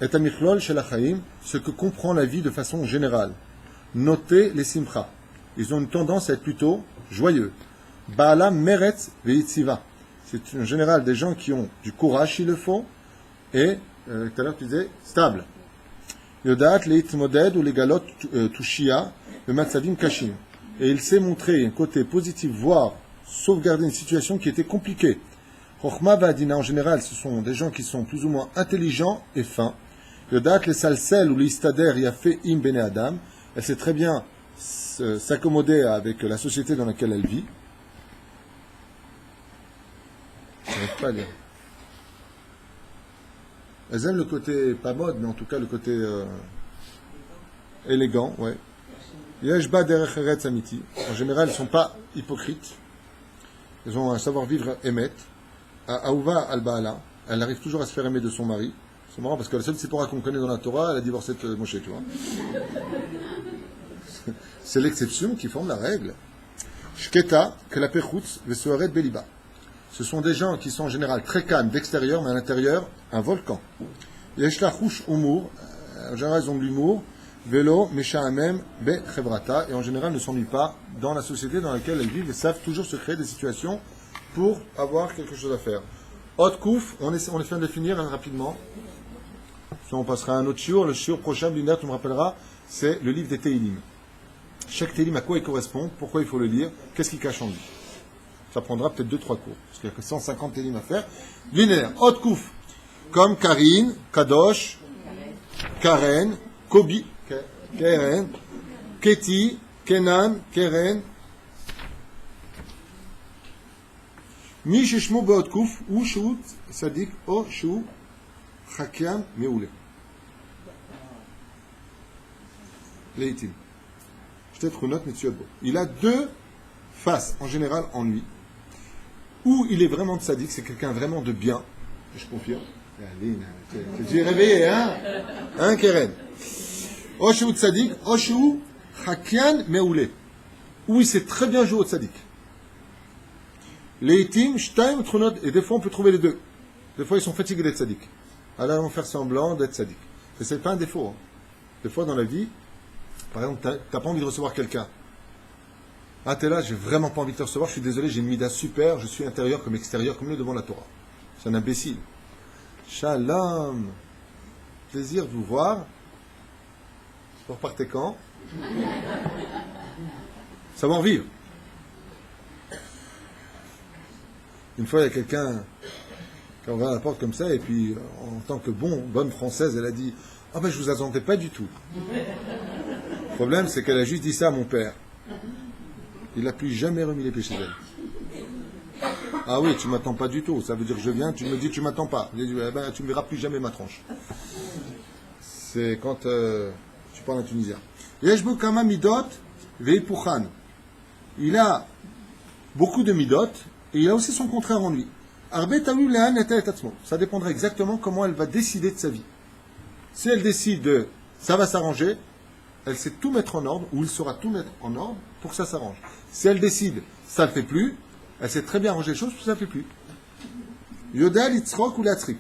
et amichlol shelachaim, ce que comprend la vie de façon générale. Noter les simcha. Ils ont une tendance à être plutôt joyeux. Baala meretz veitziva. C'est en général des gens qui ont du courage s'il le faut, et, tout à l'heure tu disais, stable. Yodat leitmoded ou legalot tushia, le matzadim kashim. Et il s'est montré un côté positif, voire sauvegarder une situation qui était compliquée. Chochma va'adina, en général, ce sont des gens qui sont plus ou moins intelligents et fins. Yodat le salsel ou l'istader yafé im bene adam. Elle sait très bien s'accommoder avec la société dans laquelle elle vit. Je n'arrive pas à lire. Elles aiment le côté, pas mode, mais en tout cas le côté élégant, ouais. Yeshba derech eretz amiti. En général, elles ne sont pas hypocrites. Elles ont un savoir-vivre émet. Aouva al-Ba'ala, elle arrive toujours à se faire aimer de son mari. C'est marrant parce que la seule Sipora qu'on connaît dans la Torah, elle a divorcé de Moshe, tu vois. C'est l'exception qui forme la règle. Shketa, kelapechutz, vesoaret beliba. Ce sont des gens qui sont en général très calmes d'extérieur, mais à l'intérieur, un volcan. Yeshla chouch humour, en général, ils ont de l'humour. Vélo, Meshaamem, Be Chevrata, et en général ne s'ennuient pas dans la société dans laquelle elles vivent et savent toujours se créer des situations pour avoir quelque chose à faire. Hot Kouf, on essaie de définir rapidement. Sinon on passera à un autre shiur. Le shiur prochain, Blinda, tu me rappelleras, c'est le livre des Teilim. Chaque Teilim, à quoi il correspond, pourquoi il faut le lire, qu'est-ce qu'il cache en lui. Ça prendra peut-être 2-3 cours, parce qu'il y a que 150 Teilim à faire. Linéaire, Hot Kouf, comme Karine, Kadosh, Karen, Kobi, Keren, Keti, Kenan, Keren, Mi sheshmo beot kuf, ou shou sadik, o shou chakiam meoule. Leitim. Il a deux faces en général en lui. Où il est vraiment de sadique, c'est quelqu'un vraiment de bien. Je confirme. Tu es réveillé, hein? Hein, Keren? Oshu Tzadik, Oshu Hakian Meoulé. Où il sait très bien jouer au Tzadik. Les Itim, Shtaim, Trunot, et des fois on peut trouver les deux. Des fois ils sont fatigués d'être Tzadik. Alors ils vont faire semblant d'être Tzadik. Mais c'est pas un défaut. Hein. Des fois dans la vie, par exemple, t'as pas envie de recevoir quelqu'un. Ah, t'es là, j'ai vraiment pas envie de te recevoir, je suis désolé, j'ai une mida super, je suis intérieur comme extérieur, comme le devant la Torah. C'est un imbécile. Shalom. Plaisir de vous voir. Vous repartez quand? Savoir vivre. Une fois, il y a quelqu'un qui a ouvert la porte comme ça, et puis, en tant que bonne française, elle a dit « Ah ben, je vous attendais pas du tout. » Le problème, c'est qu'elle a juste dit ça à mon père. Il n'a plus jamais remis les pieds chez elle. Ah oui, tu m'attends pas du tout. Ça veut dire que je viens, tu me dis tu m'attends pas. Je dis, eh ben, tu ne verras plus jamais ma tronche. C'est quand tu parles en tunisien. Yeshbu kama midot veipuchan. Il a beaucoup de midot et il a aussi son contraire en lui. Arbe tavu lehan eta et atzmo. Ça dépendra exactement comment elle va décider de sa vie. Si elle décide de ça va s'arranger, elle sait tout mettre en ordre, ou il saura tout mettre en ordre pour que ça s'arrange. Si elle décide ça ne le fait plus, elle sait très bien arranger les choses pour que ça ne le fait plus. Yodal itzrok ou l'atzrik.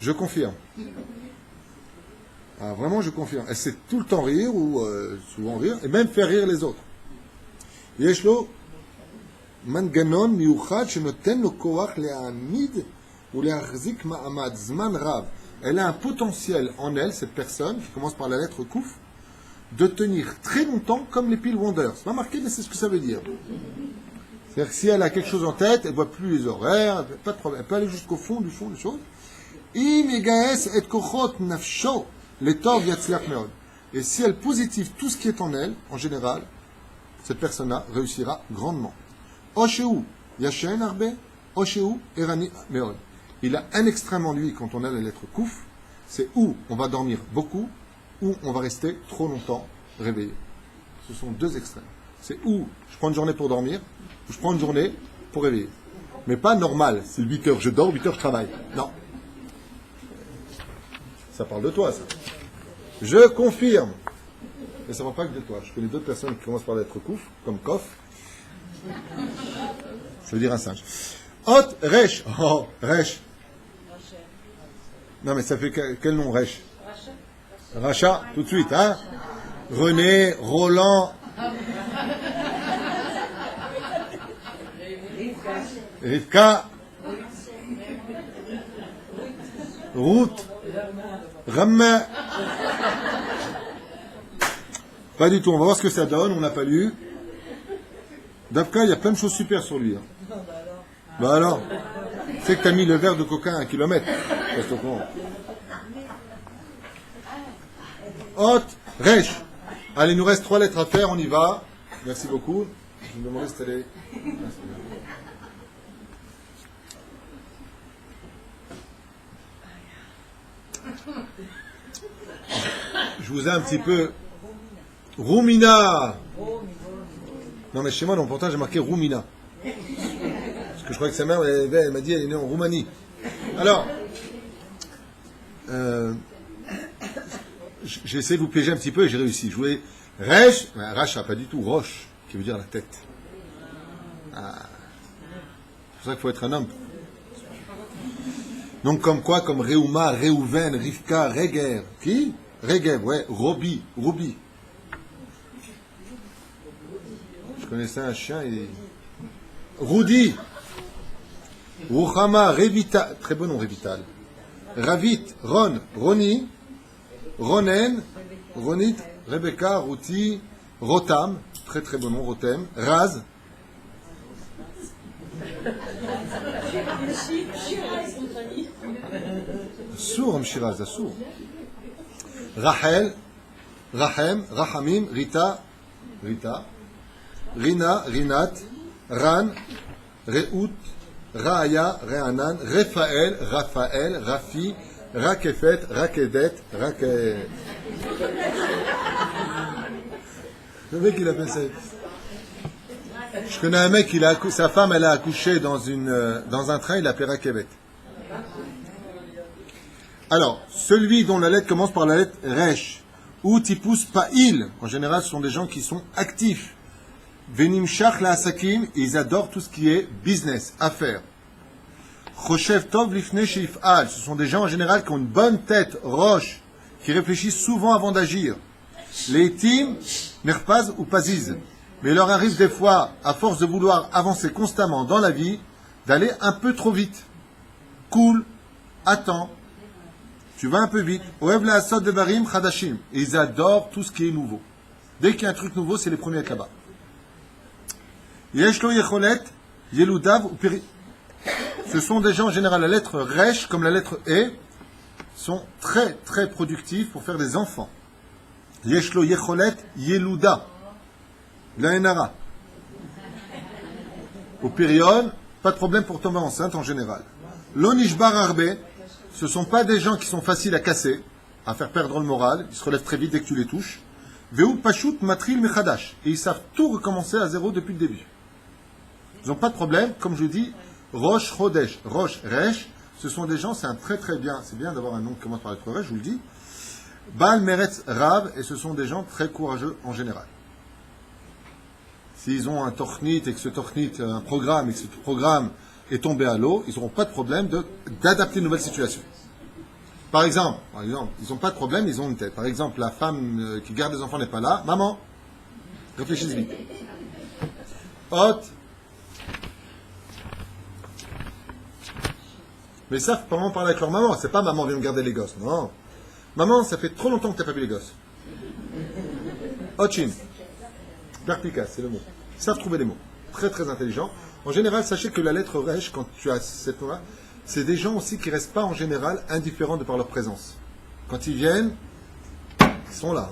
Je confirme. Ah, vraiment, je confirme. Elle sait tout le temps rire, ou souvent rire, et même faire rire les autres. Yeshlo manganon miuchad shenoten lo koach le'amid ou le'achzik ma'amad zman rav. Elle a un potentiel en elle, cette personne, qui commence par la lettre Kouf, de tenir très longtemps comme les Peel Wonders. C'est pas marqué, mais c'est ce que ça veut dire. C'est-à-dire que si elle a quelque chose en tête, elle ne voit plus les horaires, pas de problème. Elle peut aller jusqu'au fond des choses. Et si elle positive tout ce qui est en elle, en général, cette personne-là réussira grandement. Oshéou, Yashen Arbe, Oshéou, Erani Meod. Il a un extrême en lui quand on a la lettre Kouf, c'est où on va dormir beaucoup, ou on va rester trop longtemps réveillé. Ce sont deux extrêmes. C'est où je prends une journée pour dormir, ou je prends une journée pour réveiller. Mais pas normal, c'est 8 heures je dors, 8 heures je travaille. Non. Ça parle de toi, ça. Je confirme. Mais ça ne va pas que de toi. Je connais d'autres personnes qui commencent par la lettre Kouf, comme Kof. Ça veut dire un singe. Hot, Resh. Oh, Resh. Non, mais ça fait quel nom, Resh? Racha, tout de suite, hein? René, Roland. Rivka. Ruth. Ramme. Pas du tout. On va voir ce que ça donne. On n'a pas lu. Dafka, il y a plein de choses super sur lui. Hein. Bah alors, c'est que tu as mis le verre de coca à 1 kilomètre. Reste au courant. Hot, Resh. Allez, il nous reste 3 lettres à faire. On y va. Merci beaucoup. Je me demandais si t'allais... Je vous ai un petit peu... Roumina. Non mais chez moi, non, pourtant j'ai marqué Roumina. Parce que je crois que sa mère, elle m'a dit, elle est née en Roumanie. Alors, j'ai essayé de vous piéger un petit peu et j'ai réussi. Je voulais Resh, Racha, pas du tout, Roche, qui veut dire la tête. Ah. C'est pour ça qu'il faut être un homme. Donc comme quoi, comme Reuma, Reuven, Rivka, Reger. Qui? Reger, ouais, Robi. Je connaissais un chien et... Roudi. Ruchama, Revita, très bon nom Revital. Ravit, Ron, Roni, Ronen, Ronit, Rebecca, Routi, Rotam, très très bon nom, Rotem, Raz. Sour, Shiraz, Assour. Rachel, Rachem, Rachamim, Rita, Rina, Rinat, Ran, Reout, Raaya, Rehanan, Raphaël, Rafi, Rakefet, Rakedet, Le mec, il appelle ça. Je connais un mec, sa femme, elle a accouché dans un train, il l'appelait Rakevet. Alors, celui dont la lettre commence par la lettre Resh, ou Tipus Pa'il, en général, ce sont des gens qui sont actifs. Venim Shach la Asakim, ils adorent tout ce qui est business, affaires. Choshev Tov Lifne Sheif'al, ce sont des gens en général qui ont une bonne tête, roche, qui réfléchissent souvent avant d'agir. Les Tim, Nerpaz ou Paziz. Mais il leur arrive des fois, à force de vouloir avancer constamment dans la vie, d'aller un peu trop vite. Cool, attends, tu vas un peu vite. Oev la Asod de Barim Chadashim. Et ils adorent tout ce qui est nouveau. Dès qu'il y a un truc nouveau, c'est les premiers à être là-bas. Yeshlo Yecholet, Yeludav ou Piri. Ce sont des gens en général, la lettre Resh, comme la lettre E, sont très très productifs pour faire des enfants. Yeshlo Yecholet, Yeluda. La Enara. Au période, pas de problème pour tomber enceinte en général. L'Onishbar Arbe, ce ne sont pas des gens qui sont faciles à casser, à faire perdre le moral, ils se relèvent très vite dès que tu les touches. Veu Pashut Matril Mechadash. Et ils savent tout recommencer à zéro depuis le début. Ils n'ont pas de problème, comme je dis, Rosh Chodesh, Rosh Resh, ce sont des gens, c'est un très très bien, c'est bien d'avoir un nom qui commence par la lettre Resh, je vous le dis. Baal Meretz Rav, et ce sont des gens très courageux en général. S'ils ont un tornit et que ce tornit, un programme, et que ce programme est tombé à l'eau, ils n'auront pas de problème d'adapter une nouvelle situation. Par exemple, ils n'ont pas de problème, ils ont une tête. Par exemple, la femme qui garde les enfants n'est pas là. Maman, réfléchissez vite. Hot. Mais ça, maman parle avec leur maman. C'est pas maman vient me garder les gosses. Non. Maman, ça fait trop longtemps que tu n'as pas vu les gosses. Hotchin. Perpicace, c'est le mot. Ils savent trouver les mots. Très très intelligents. En général, sachez que la lettre Resh, quand tu as cette nom-là, c'est des gens aussi qui ne restent pas en général indifférents de par leur présence. Quand ils viennent, ils sont là.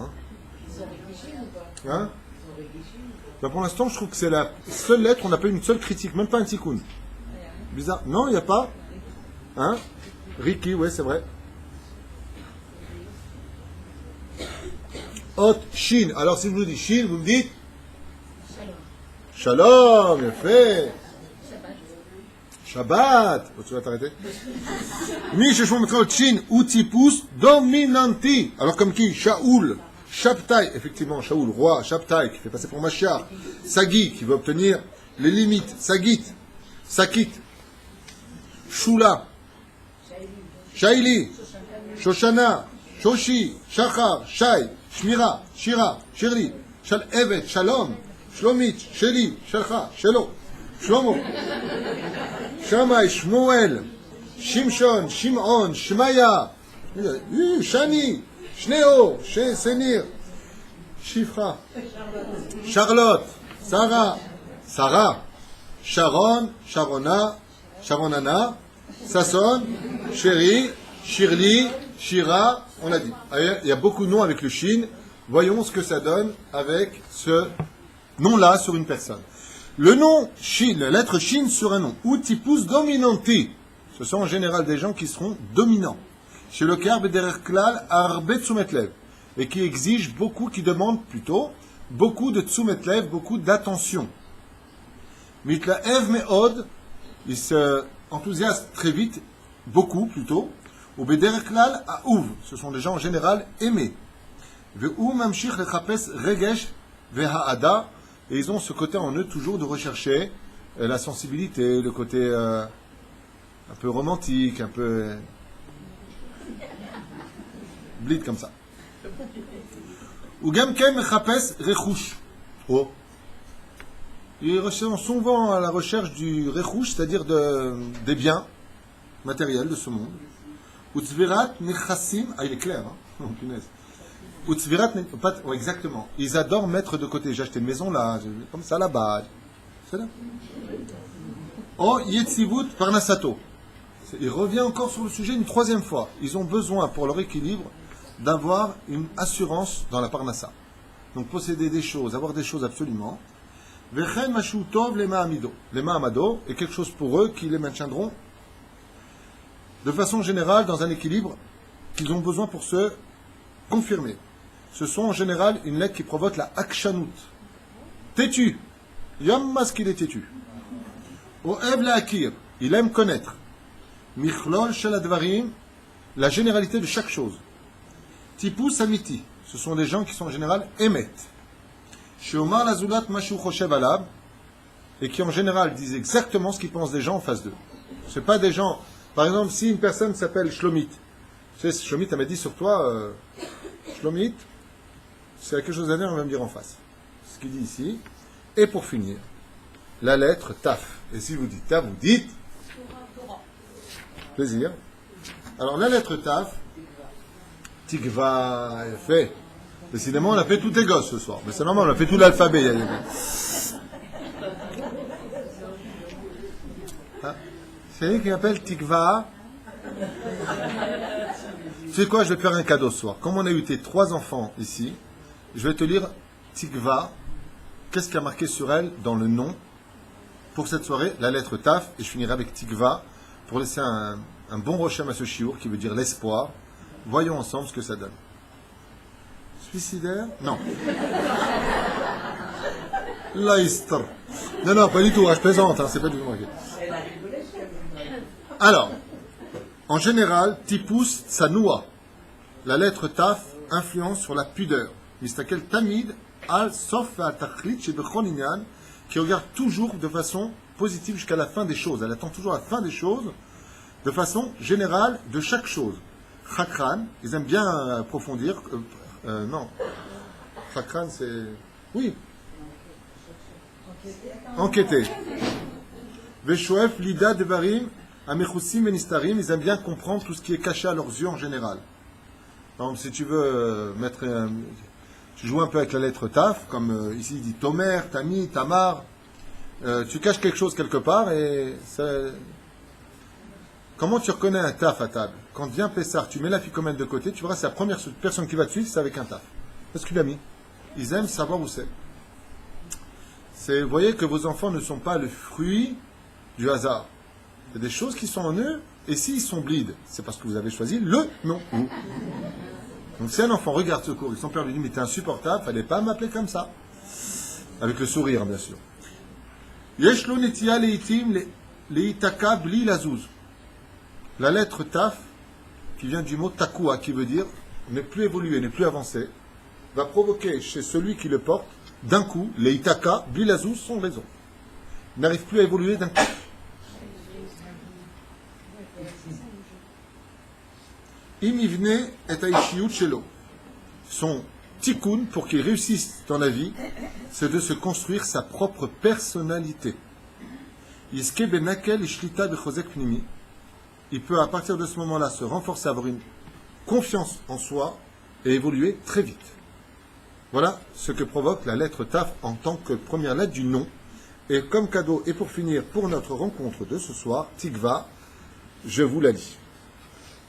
Ils ont réfléchi ou pas? Ben pour l'instant, je trouve que c'est la seule lettre, on n'a pas eu une seule critique, même pas un tikkun. Bizarre. Non, il n'y a pas. Hein? Ricky, ouais, c'est vrai. Hot, Shin. Alors, si je vous dis Shin, vous me dites Shalom, bien fait. Shabbat. Tu vas t'arrêter. Mi, je me au Shin, Utipus, dominanti. Alors, comme qui? Shaoul. Shabtai, effectivement, Shaoul, roi, Shabtai, qui fait passer pour Mashiach. Sagi, qui veut obtenir les limites. Sagit. Sakit. Shula. Shaili. Shoshana. Shoshi. Shachar. Shai. Shmira. Shira. Shirli. Shal Evet. Shalom. Shlomit. Sheli. Shalcha. Shelo. Shlomo. Shamai. Shmuel. Shimshon. Shimon. Shmaya. Shani. Shneo. Senir. Shifra. Charlotte. Sarah. Sarah. Sharon. Sharona. Sharonana. Sasson. Chéri. Shirley. Shira. On l'a dit. Il y a beaucoup de noms avec le Shin. Voyons ce que ça donne avec ce nom-là sur une personne. Le nom Shin, la lettre Shin sur un nom. Ou tipus dominanti. Ce sont en général des gens qui seront dominants. Chez le Karb derrière Klal, Arbe Tsumetlev. Et qui exigent beaucoup, qui demandent plutôt, beaucoup de Tsumetlev, beaucoup d'attention. Mitlaev Meod, ils se enthousiasment très vite, beaucoup plutôt. Ou Bederek Klal, Aouv. Ce sont des gens en général aimés. Ve'u Mamshich Lechapes Regesh Ve'ha'ada. Et ils ont ce côté en eux toujours de rechercher la sensibilité, le côté un peu romantique, un peu bleed comme ça. Ou Gamkem Chapes Rechush. Oh. Ils sont souvent à la recherche du Rechush, c'est-à-dire des biens matériels de ce monde. Ou Tzvirat Nechassim. Ah, il est clair, hein? Oh, punaise. Ou Tzvirat Nechassim. Oh, exactement. Ils adorent mettre de côté. J'ai acheté une maison là, comme ça là-bas. C'est là. Oh, Yetzivut Parnasato. Il revient encore sur le sujet une troisième fois. Ils ont besoin, pour leur équilibre, d'avoir une assurance dans la Parnassa. Donc posséder des choses, avoir des choses absolument. Vechen Mashu Tov les Ma'amido. Les Ma'amado est quelque chose pour eux qui les maintiendront de façon générale dans un équilibre qu'ils ont besoin pour se confirmer. Ce sont en général une lettre qui provoque la Akshanut. Têtu. Yammas qu'il est têtu. Oev la Akir. Il aime connaître. Michlol Shaladvarim. La généralité de chaque chose. Tipus Amiti. Ce sont des gens qui sont en général émettent. Sheomar Lazulat Mashu Choshev Alab. Et qui en général disent exactement ce qu'ils pensent des gens en face d'eux. Ce n'est pas des gens. Par exemple, si une personne s'appelle Shlomit. Tu sais, Shlomit, elle m'a dit sur toi, Shlomit, c'est quelque chose à dire, on va me dire en face. Ce qu'il dit ici. Et pour finir, la lettre Taf. Et si vous dites Taf, vous dites plaisir. Alors la lettre Taf, Tikva, fait. Décidément, on a fait tous tes gosses ce soir. Mais c'est normal, on a fait tout l'alphabet. Hein? C'est lui qui appelle Tikva. Tu sais quoi, je vais te faire un cadeau ce soir. Comme on a eu tes 3 enfants ici, je vais te lire Tikva. Qu'est-ce qui a marqué sur elle dans le nom pour cette soirée, la lettre Taf, et je finirai avec Tikva pour laisser un bon rochem à ce chiour qui veut dire l'espoir. Voyons ensemble ce que ça donne. Suicidaire? Non. Laïstre. Non, pas du tout, je plaisante, hein, c'est pas du tout marqué. Alors, en général, Tipus Tsanoua, la lettre Taf, influence sur la pudeur. Mistakel Tamid, Al Sof Atachlit chez Bechon Inyan, qui regarde toujours de façon positive jusqu'à la fin des choses. Elle attend toujours la fin des choses, de façon générale, de chaque chose. Chakran, ils aiment bien approfondir. Non. Chakran, c'est. Oui. Enquêter. Veshoef, Lida, Devarim, Amechoussim, Menistarim, ils aiment bien comprendre tout ce qui est caché à leurs yeux en général. Donc, si tu veux mettre. Tu joues un peu avec la lettre Taf, comme ici il dit Tomer, Tami, Tamar. Tu caches quelque chose quelque part et ça. Comment tu reconnais un Taf à table? Quand vient Pessar, tu mets la ficomène de côté, tu verras, c'est la première personne qui va te suivre, c'est avec un Taf. Parce qu'il a mis. Ils aiment savoir où c'est. Vous voyez que vos enfants ne sont pas le fruit du hasard. Il y a des choses qui sont en eux, et s'ils sont bleed, c'est parce que vous avez choisi le nom. Donc si un enfant regarde ce cours, son père lui dit mais t'es insupportable, fallait pas m'appeler comme ça. Avec le sourire, bien sûr. Yeshlo netia leitim leitaka bli lazouz. La lettre Taf, qui vient du mot takua, qui veut dire ne plus évoluer, ne plus avancer, va provoquer chez celui qui le porte, d'un coup, leitaka bli lazouz, sans raison. Il n'arrive plus à évoluer d'un coup. Imivne et aishiyut shelo. Son tikkun, pour qu'il réussisse dans la vie, c'est de se construire sa propre personnalité. Yiske benakel ishlita bechozek pnimi. Il peut à partir de ce moment-là se renforcer, avoir une confiance en soi et évoluer très vite. Voilà ce que provoque la lettre Taf en tant que première lettre du nom. Et comme cadeau, et pour finir, pour notre rencontre de ce soir, Tikva, je vous l'ai dit.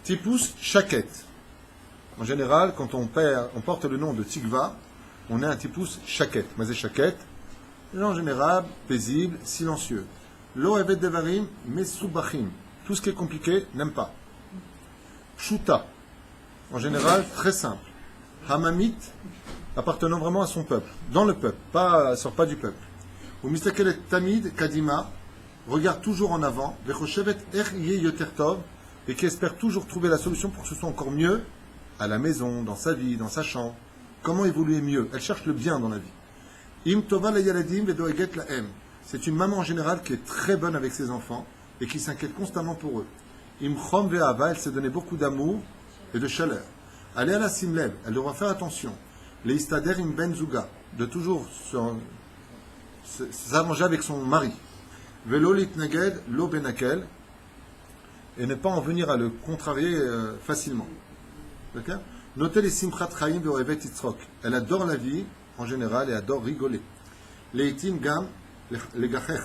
Tipus Shaket. En général, quand on porte le nom de Tikva, on est un Tipus Shaket. Mais c'est Shaket, en général, paisible, silencieux. Lo evet devarim mesubachim. Tout ce qui est compliqué, n'aime pas. Pshuta. En général, très simple. Hamamit, appartenant vraiment à son peuple, dans le peuple, sort pas du peuple. Ou mistakelet tamid kadima, regarde toujours en avant, vechoshevet er yeh yoter tov, et qui espère toujours trouver la solution pour que ce soit encore mieux à la maison, dans sa vie, dans sa chambre. Comment évoluer mieux? Elle cherche le bien dans la vie. Im tova la yaladim vedoeget lahem. C'est une maman en général qui est très bonne avec ses enfants et qui s'inquiète constamment pour eux. Im chom ve'ava, elle s'est donné beaucoup d'amour et de chaleur. Allez à la simlev, elle devra faire attention. Les istader im ben zuga, de toujours s'arranger avec son mari. Velo litnaged lo benakel, et ne pas en venir à le contrarier facilement. D'accord? Notez les simchat chaim ve'orevet itzrok. Elle adore la vie en général et adore rigoler. Les itim gam, les gacher.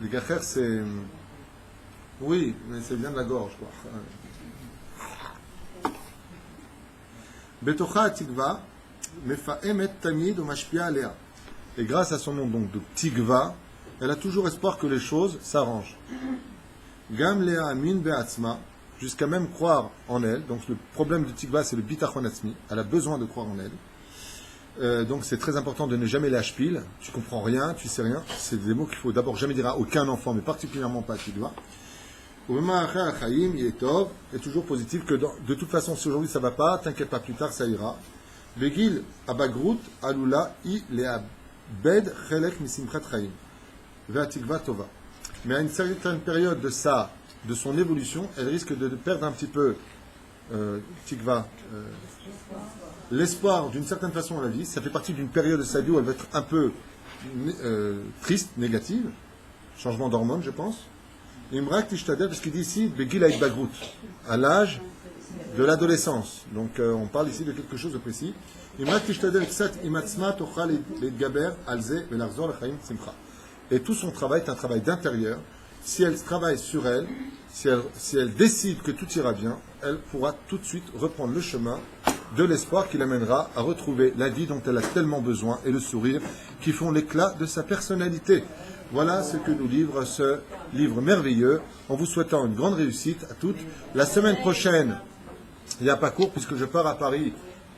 Les gacher, c'est. Oui, mais c'est bien de la gorge, quoi. Betocha Tikva, Mefa'emet Tamid ou Mashpia Alea. Et grâce à son nom donc de Tikva, elle a toujours espoir que les choses s'arrangent. Gam Lea Amin Be'atzma, jusqu'à même croire en elle. Donc le problème de Tikva, c'est le Bitachon Atzmi. Elle a besoin de croire en elle. Donc c'est très important de ne jamais lâcher-pile. Tu comprends rien, tu sais rien. C'est des mots qu'il faut d'abord jamais dire à aucun enfant, mais particulièrement pas à Tikva. Est toujours positif que de toute façon, si aujourd'hui ça va pas, t'inquiète pas, plus tard ça ira. Begil abagrut alula i leabed chelek misimchat chaim ve'atikva tova. Mais à une certaine période de son évolution, elle risque de perdre un petit peu tikva, l'espoir d'une certaine façon à la vie. Ça fait partie d'une période de sa vie où elle va être un peu triste, négative, changement d'hormones, je pense. Imrak tishtadel, parce qu'il dit ici, Begil Aïd Bagrout, à l'âge de l'adolescence. Donc on parle ici de quelque chose de précis. Imrak tishtadel ksat imatzma tocha leidgaber alze velarzor lechaim simcha. Et tout son travail est un travail d'intérieur. Si elle travaille sur elle, si elle décide que tout ira bien, elle pourra tout de suite reprendre le chemin de l'espoir qui l'amènera à retrouver la vie dont elle a tellement besoin et le sourire qui font l'éclat de sa personnalité. Voilà ce que nous livre ce livre merveilleux, en vous souhaitant une grande réussite à toutes. La semaine prochaine, il n'y a pas cours puisque je pars à Paris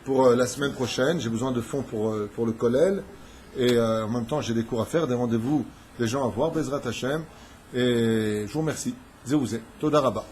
pour la semaine prochaine. J'ai besoin de fonds pour le Kollel et en même temps j'ai des cours à faire, des rendez-vous, des gens à voir, Bezrat Hashem. Et je vous remercie. Zéouzé. Toda Rabba.